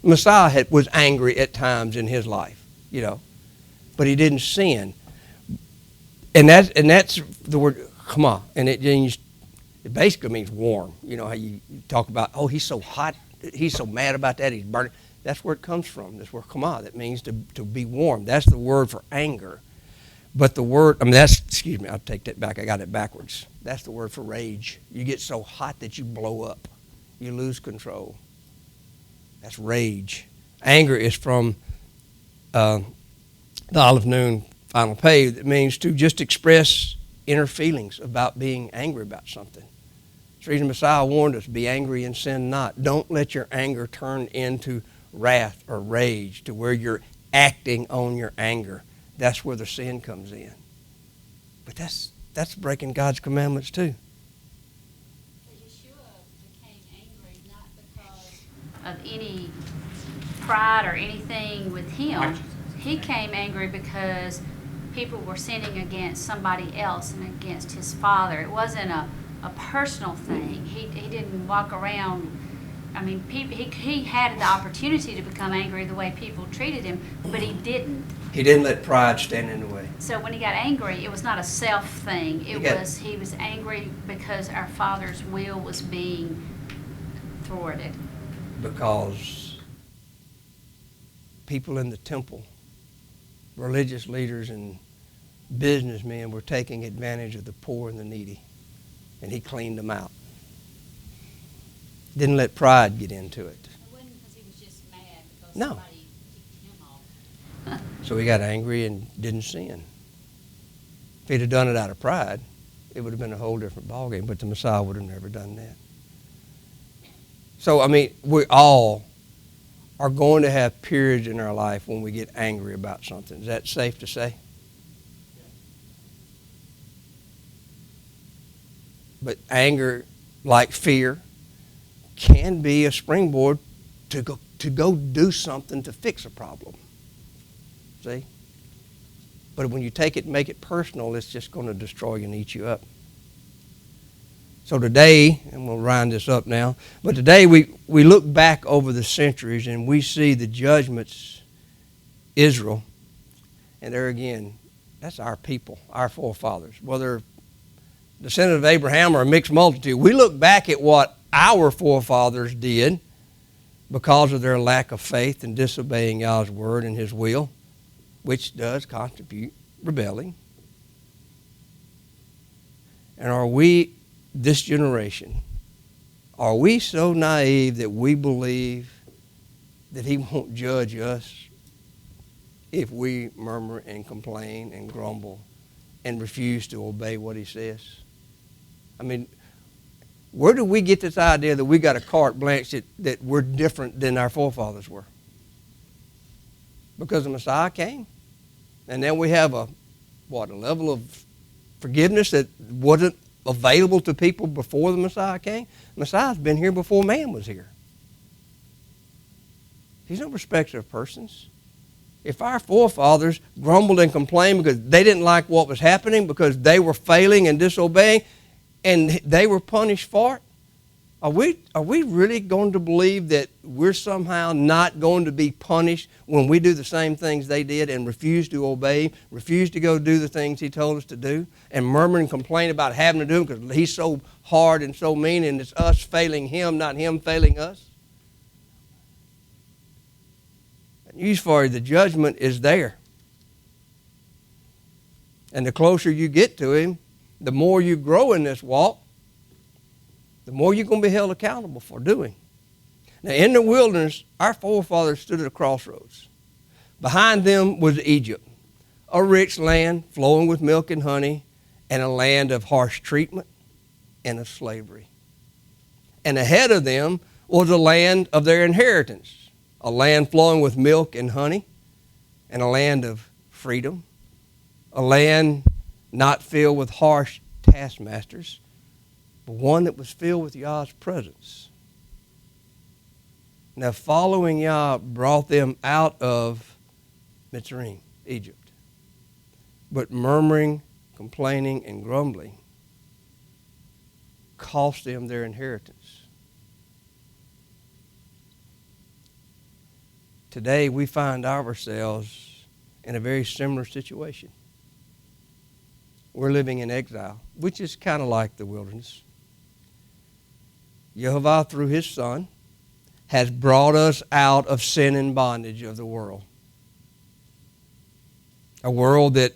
Messiah was angry at times in his life, you know, but he didn't sin. And that's the word chama, and it basically means warm. You know how you talk about, oh, he's so hot, he's so mad about that, he's burning. That's where it comes from. That's where chama, that means to be warm. That's the word for anger. But the word, excuse me, I'll take that back. I got it backwards. That's the word for rage. You get so hot that you blow up. You lose control. That's rage. Anger is from the Olive Noon final page. That means to just express inner feelings about being angry about something. That's the reason Messiah warned us, be angry and sin not. Don't let your anger turn into wrath or rage to where you're acting on your anger. That's where the sin comes in. But that's breaking God's commandments too. Yeshua became angry not because of any pride or anything with him. He came angry because people were sinning against somebody else and against his Father. It wasn't a personal thing. He didn't walk around. I mean, he had the opportunity to become angry the way people treated him, but he didn't. He didn't let pride stand in the way. So when he got angry, it was not a self thing. He was angry because our Father's will was being thwarted. Because people in the temple, religious leaders and businessmen were taking advantage of the poor and the needy, and he cleaned them out. Didn't let pride get into it. It wasn't because he was just mad because No. somebody kicked him off. So he got angry and didn't sin. If he'd have done it out of pride, it would have been a whole different ballgame, but the Messiah would have never done that. So, I mean, we all are going to have periods in our life when we get angry about something. Is that safe to say? But anger, like fear, can be a springboard to go do something to fix a problem. See? But when you take it and make it personal, it's just going to destroy you and eat you up. So today, and we'll round this up now, but today we look back over the centuries and we see the judgments, Israel, and there again, that's our people, our forefathers. Whether descendant of Abraham or a mixed multitude, we look back at what our forefathers did because of their lack of faith and disobeying God's word and his will, which does contribute rebelling. And are we, this generation, are we so naive that we believe that he won't judge us if we murmur and complain and grumble and refuse to obey what he says? I mean, where do we get this idea that we got a carte blanche that we're different than our forefathers were? Because the Messiah came, and then we have a a level of forgiveness that wasn't available to people before the Messiah came? Messiah's been here before man was here. He's no respecter of persons. If our forefathers grumbled and complained because they didn't like what was happening, because they were failing and disobeying, and they were punished for it, are we really going to believe that we're somehow not going to be punished when we do the same things they did and refuse to obey, refuse to go do the things he told us to do, and murmur and complain about having to do them because he's so hard and so mean, and it's us failing him, not him failing us? News for you, the judgment is there. And the closer you get to him, the more you grow in this walk, the more you're going to be held accountable for doing. Now, in the wilderness, our forefathers stood at a crossroads. Behind them was Egypt, a rich land flowing with milk and honey, and a land of harsh treatment and of slavery. And ahead of them was a land of their inheritance, a land flowing with milk and honey, and a land of freedom, a land not filled with harsh taskmasters, but one that was filled with Yah's presence. Now, following Yah brought them out of Mitzrayim, Egypt. But murmuring, complaining, and grumbling cost them their inheritance. Today, we find ourselves in a very similar situation. We're living in exile, which is kind of like the wilderness. Yehovah, through his Son, has brought us out of sin and bondage of the world. A world that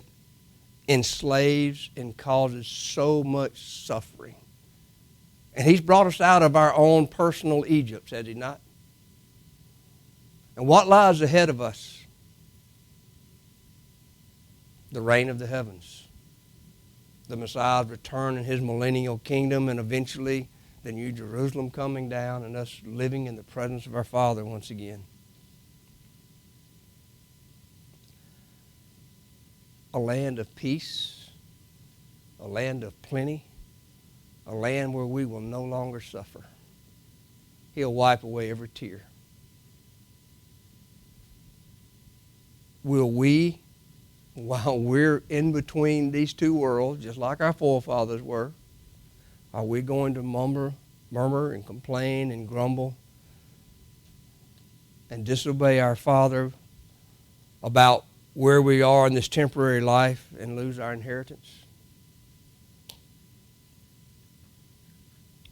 enslaves and causes so much suffering. And he's brought us out of our own personal Egypt, has he not? And what lies ahead of us? The reign of the heavens. The Messiah's return in his millennial kingdom, and eventually the New Jerusalem coming down, and us living in the presence of our Father once again. A land of peace, a land of plenty, a land where we will no longer suffer. He'll wipe away every tear. Will we, while we're in between these two worlds, just like our forefathers were, are we going to murmur and complain and grumble and disobey our Father about where we are in this temporary life and lose our inheritance?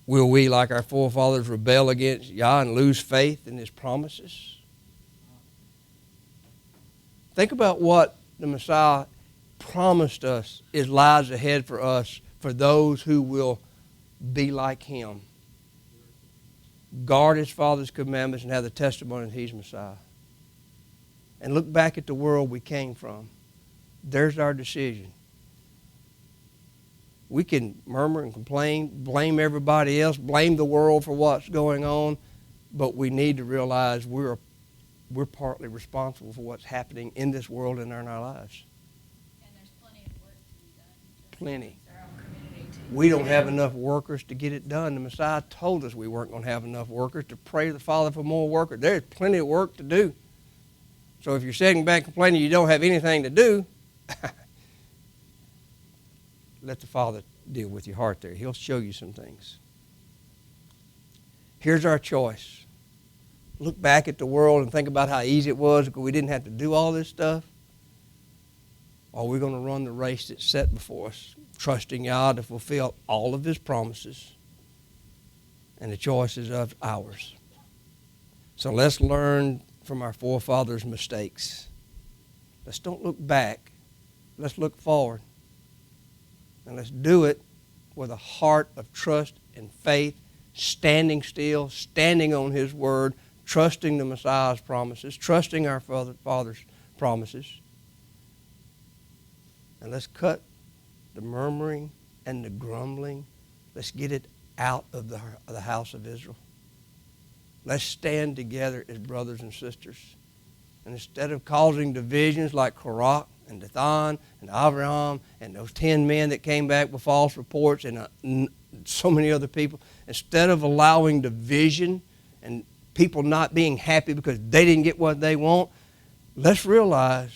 Will we, like our forefathers, rebel against Yah and lose faith in his promises? Think about what the Messiah promised us lies ahead for us, for those who will be like him. Guard his Father's commandments and have the testimony that he's Messiah. And look back at the world we came from. There's our decision. We can murmur and complain, blame everybody else, blame the world for what's going on, but we need to realize we're partly responsible for what's happening in this world and in our lives. And there's plenty of work to be done. Plenty. It's our own community too. We don't have enough workers to get it done. The Messiah told us we weren't going to have enough workers to pray to the Father for more workers. There's plenty of work to do. So if you're sitting back complaining you don't have anything to do, let the Father deal with your heart there. He'll show you some things. Here's our choice. Look back at the world and think about how easy it was because we didn't have to do all this stuff. Or are we going to run the race that's set before us, trusting God to fulfill all of his promises? And the choice is of ours. So let's learn from our forefathers' mistakes. Let's don't look back. Let's look forward. And let's do it with a heart of trust and faith, standing still, standing on his word, trusting the Messiah's promises, trusting our Father's promises. And let's cut the murmuring and the grumbling. Let's get it out of the house of Israel. Let's stand together as brothers and sisters. And instead of causing divisions like Korach and Dathan and Abraham and those 10 men that came back with false reports and so many other people, instead of allowing division and people not being happy because they didn't get what they want, let's realize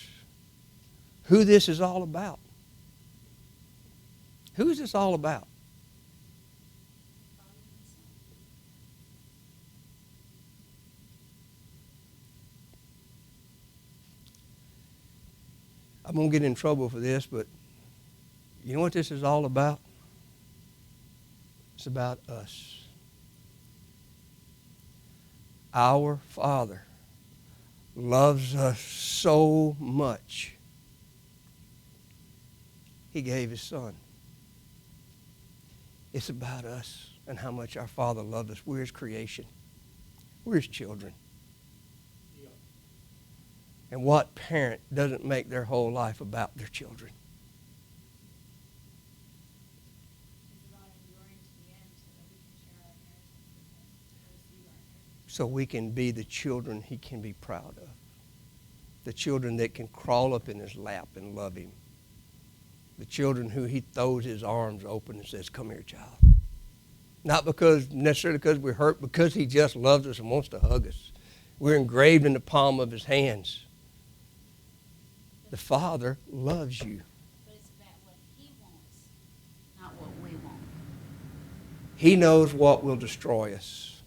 who this is all about. Who is this all about? I'm going to get in trouble for this, but you know what this is all about? It's about us. Our Father loves us so much, He gave His Son. It's about us and how much our Father loved us. We're His creation. We're His children. And what parent doesn't make their whole life about their children? So we can be the children He can be proud of. The children that can crawl up in His lap and love Him. The children who He throws His arms open and says, "Come here, child." Not necessarily because we're hurt, because He just loves us and wants to hug us. We're engraved in the palm of His hands. The Father loves you. But it's about what He wants, not what we want. He knows what will destroy us.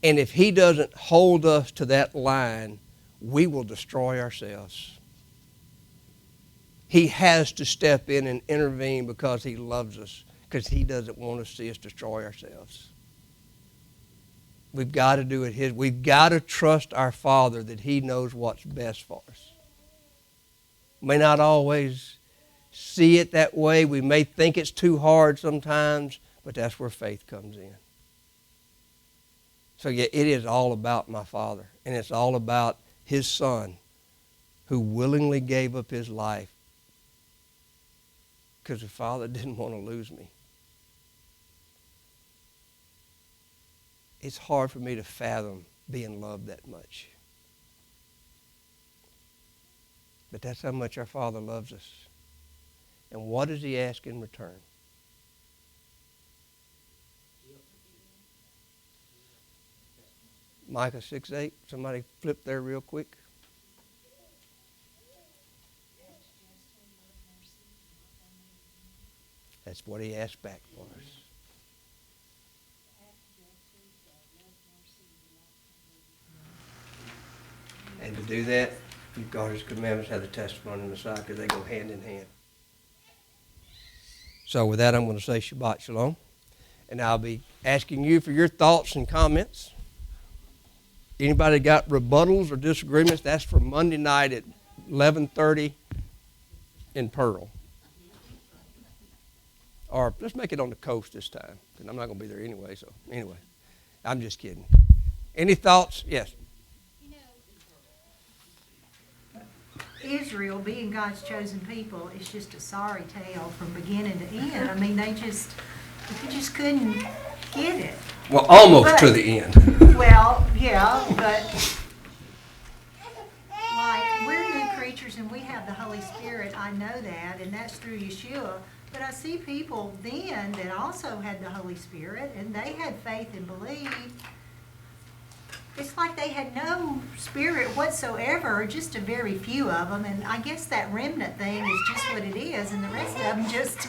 And if He doesn't hold us to that line, we will destroy ourselves. He has to step in and intervene because He loves us, because He doesn't want to see us destroy ourselves. We've got to do it we've got to trust our Father that He knows what's best for us. May not always see it that way. We may think it's too hard sometimes, but that's where faith comes in. So yeah, it is all about my Father, and it's all about His Son who willingly gave up His life because the Father didn't want to lose me. It's hard for me to fathom being loved that much. But that's how much our Father loves us. And what does He ask in return? Micah 6:8. Somebody flip there real quick. That's what He asked back for us. And to do that, you've got His commandments, have the testimony on the side, because they go hand in hand. So with that, I'm going to say Shabbat Shalom. And I'll be asking you for your thoughts and comments. Anybody got rebuttals or disagreements? That's for Monday night at 11:30 in Pearl. Or let's make it on the coast this time, because I'm not going to be there anyway. So anyway, I'm just kidding. Any thoughts? Yes. Israel, being God's chosen people, is just a sorry tale from beginning to end. I mean, they just couldn't get it. Well, almost to the end. Well, yeah, but like, we're new creatures and we have the Holy Spirit. I know that, and that's through Yeshua. But I see people then that also had the Holy Spirit, and they had faith and believed. It's like they had no spirit whatsoever, or just a very few of them. And I guess that remnant thing is just what it is, and the rest of them just...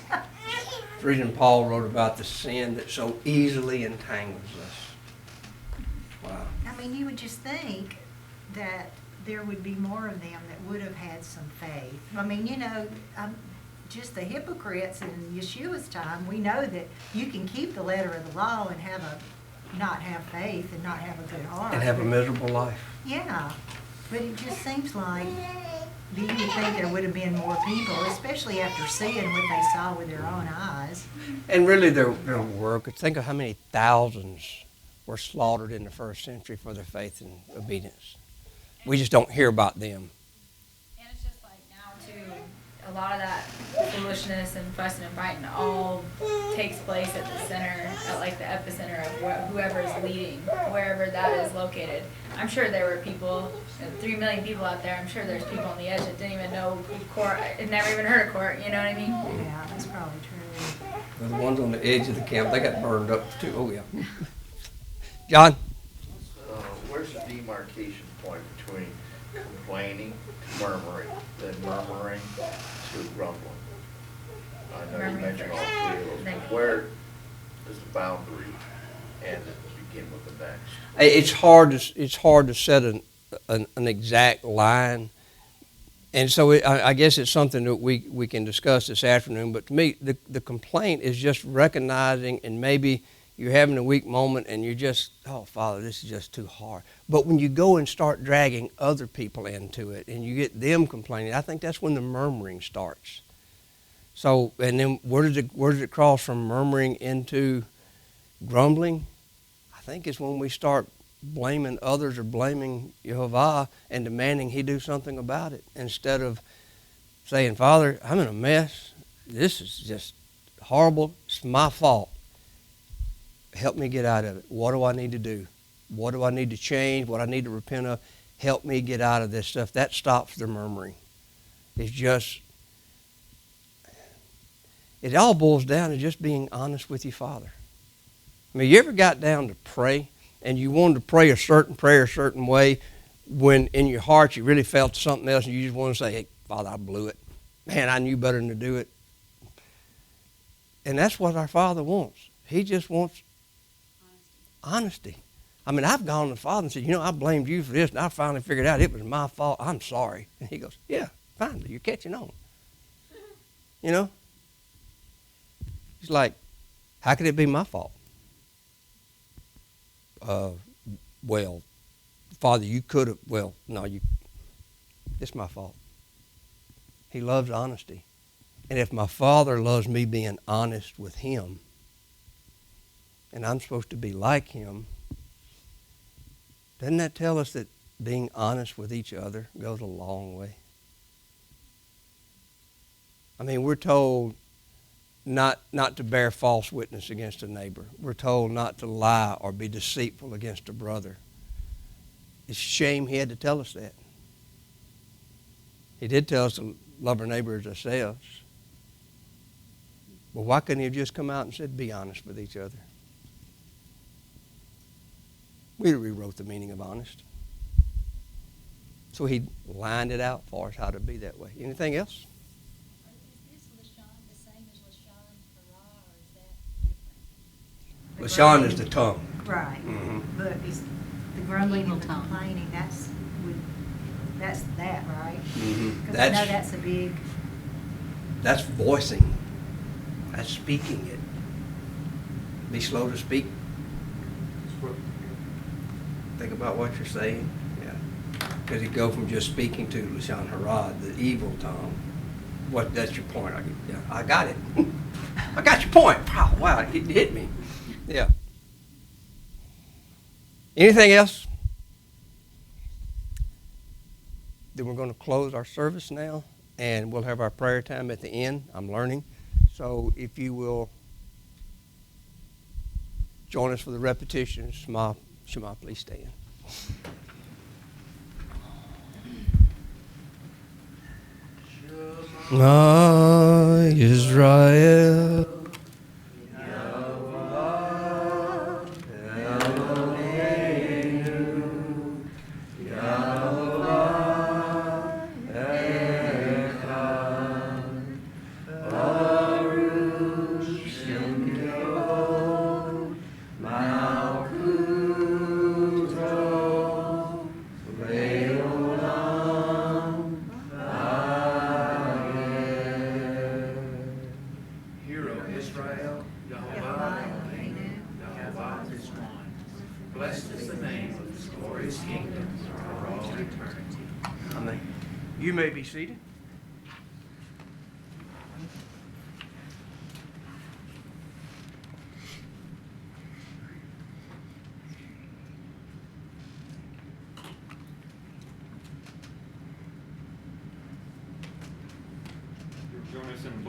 The reason Paul wrote about the sin that so easily entangles us. Wow. I mean, you would just think that there would be more of them that would have had some faith. I mean, you know, just the hypocrites in Yeshua's time, we know that you can keep the letter of the law and not have faith and not have a good heart. And have a miserable life. Yeah, but it just seems like, do you think there would have been more people, especially after seeing what they saw with their own eyes? And really there were. Think of how many thousands were slaughtered in the first century for their faith and obedience. We just don't hear about them. And it's just like now too, a a lot of that foolishness and fussing and fighting all takes place at the center, at like the epicenter of whoever is leading, wherever that is located. I'm sure there were people, 3 million people out there. I'm sure there's people on the edge that didn't even know who Korach, had never even heard of Korach. You know what I mean? Yeah, that's probably true. The ones on the edge of the camp, they got burned up too. Oh yeah. John? Where's the demarcation point between complaining to murmuring, then murmuring to grumbling? I know you Murmuring mentioned all first. three of those, Then- but where does the boundary end and begin with the next? It's hard to set an exact line, and so I guess it's something that we can discuss this afternoon. But to me, the complaint is just recognizing, and maybe you're having a weak moment and you're just, oh, Father, this is just too hard. But when you go and start dragging other people into it and you get them complaining, I think that's when the murmuring starts. So, and then where does it cross from murmuring into grumbling? I think it's when we start blaming others or blaming Jehovah and demanding he do something about it instead of saying, Father, I'm in a mess. This is just horrible. It's my fault. Help me get out of it. What do I need to do? What do I need to change? What I need to repent of? Help me get out of this stuff. That stops the murmuring. It's just, it all boils down to just being honest with your Father. I mean, you ever got down to pray and you wanted to pray a certain prayer a certain way when in your heart you really felt something else and you just want to say, hey, Father, I blew it. Man, I knew better than to do it. And that's what our Father wants. He just wants honesty. I mean, I've gone to the Father and said, you know, I blamed you for this, and I finally figured out it was my fault. I'm sorry. And he goes, yeah, finally, you're catching on. You know? He's like, how could it be my fault? Well, Father, you could have, well, no, it's my fault. He loves honesty. And if my Father loves me being honest with him, and I'm supposed to be like him, doesn't that tell us that being honest with each other goes a long way? I mean, we're told not to bear false witness against a neighbor. We're told not to lie or be deceitful against a brother. It's a shame he had to tell us that. He did tell us to love our neighbor as ourselves. Well, why couldn't he have just come out and said, be honest with each other? We rewrote the meaning of honest. So he lined it out for us how to be that way. Anything else? Is Lashon the same as Lashon Hara, or is that Lashon different? is the tongue. Right. Mhm. But it's the grumbling Evil and the tongue. complaining, that's that, right? Mhm. Because I know that's a big, That's voicing. That's speaking it. Be slow to speak. Think about what you're saying. Yeah. Because you go from just speaking to Lashon Hara, the evil tongue. That's your point. I got it. I got your point. Wow, it hit me. Yeah. Anything else? Then we're going to close our service now, and we'll have our prayer time at the end. I'm learning. So if you will join us for the repetition, Shema, please stand. Shema Israel. You may be seated.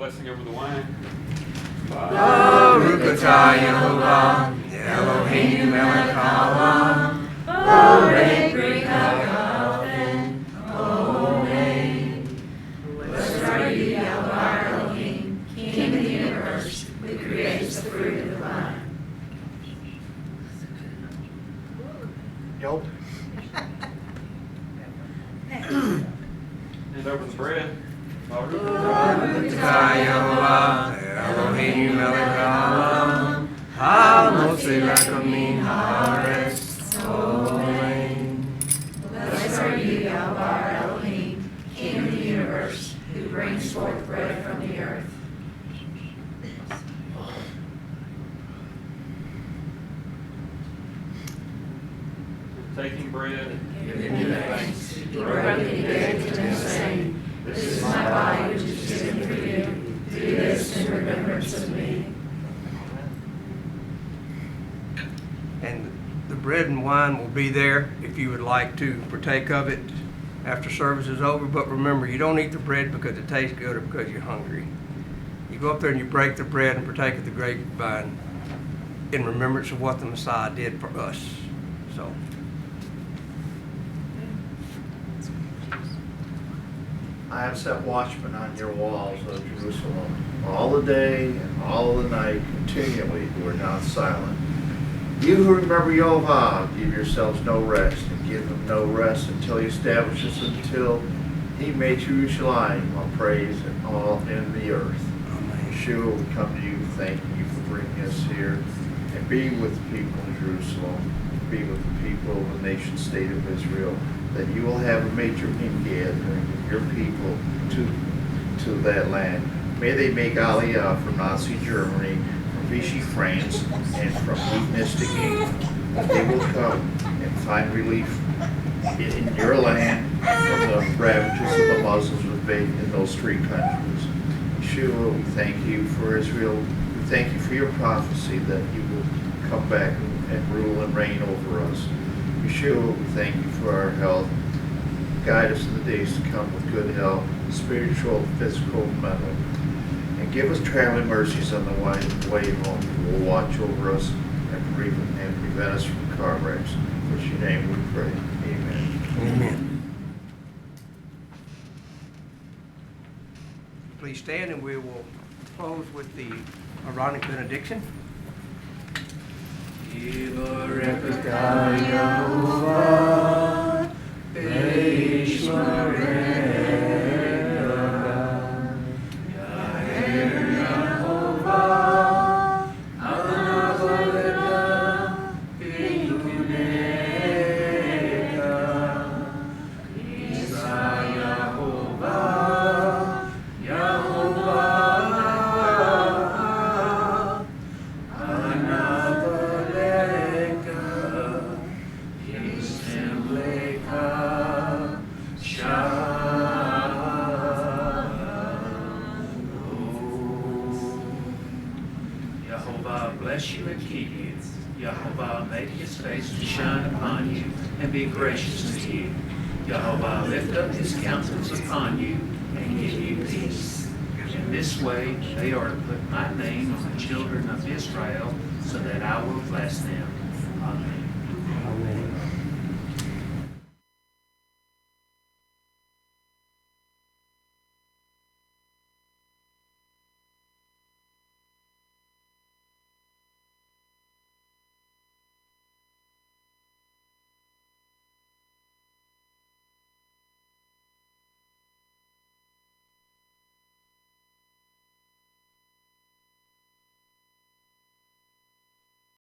blessing over the wine. Baruch atah Yehovah, Eloheinu melech haolam, Borei brit hagafen, Omein. Blessed are you, Yahweh Elohim, King of the universe, who creates the fruit of the vine. Nope. And over the bread. Baruch atah Yehovah, Eloheinu melech haolam, Hamotzi lakom min haaretz, Omein. Blessed are you, Yahweh Elohim, King of the universe, who brings forth bread from the earth. Taking bread and Giving you thanks, he broke it and gave it to them, saying, This is my body which is given for you. Do this in remembrance of me. And the bread and wine will be there if you would like to partake of it after service is over. But remember, you don't eat the bread because it tastes good or because you're hungry. You go up there and you break the bread and partake of the grapevine in remembrance of what the Messiah did for us. So. I have set watchmen on your walls of Jerusalem all the day and all the night continually who are not silent. You who remember Yehovah, give yourselves no rest, and give him no rest until he establishes, until he makes Jerusalem a praise and all in the earth. Yeshua, we come to you thanking you for bringing us here, and be with the people in Jerusalem, be with the people of the nation state of Israel, that you will have a major ingathering of your people to that land. May they make Aliyah from Nazi Germany, from Vichy France, and from heathenistic England. They will come and find relief in your land from the ravages of the Muslims in those three countries. Yeshua, we thank you for Israel. We thank you for your prophecy that you will come back and rule and reign over us. Yeshua, we thank you for our health. Guide us in the days to come with good health, spiritual, physical, and mental. And give us traveling mercies on the way home. You will watch over us and prevent us from car wrecks. In your name we pray. Amen. Amen. Please stand and we will close with the Aaronic benediction. Yivarekah Yehovah, Beishmerekah, Yair Yehovah, Adonai Be'yunekah, Yisrael Yehovah, Yehovah, Yehovah bless you and keep you. Yehovah make his face to shine upon you and be gracious to you. Yehovah lift up his countenance upon you and give you peace. In this way they are to put my name on the children of Israel, so that I will bless them. Amen.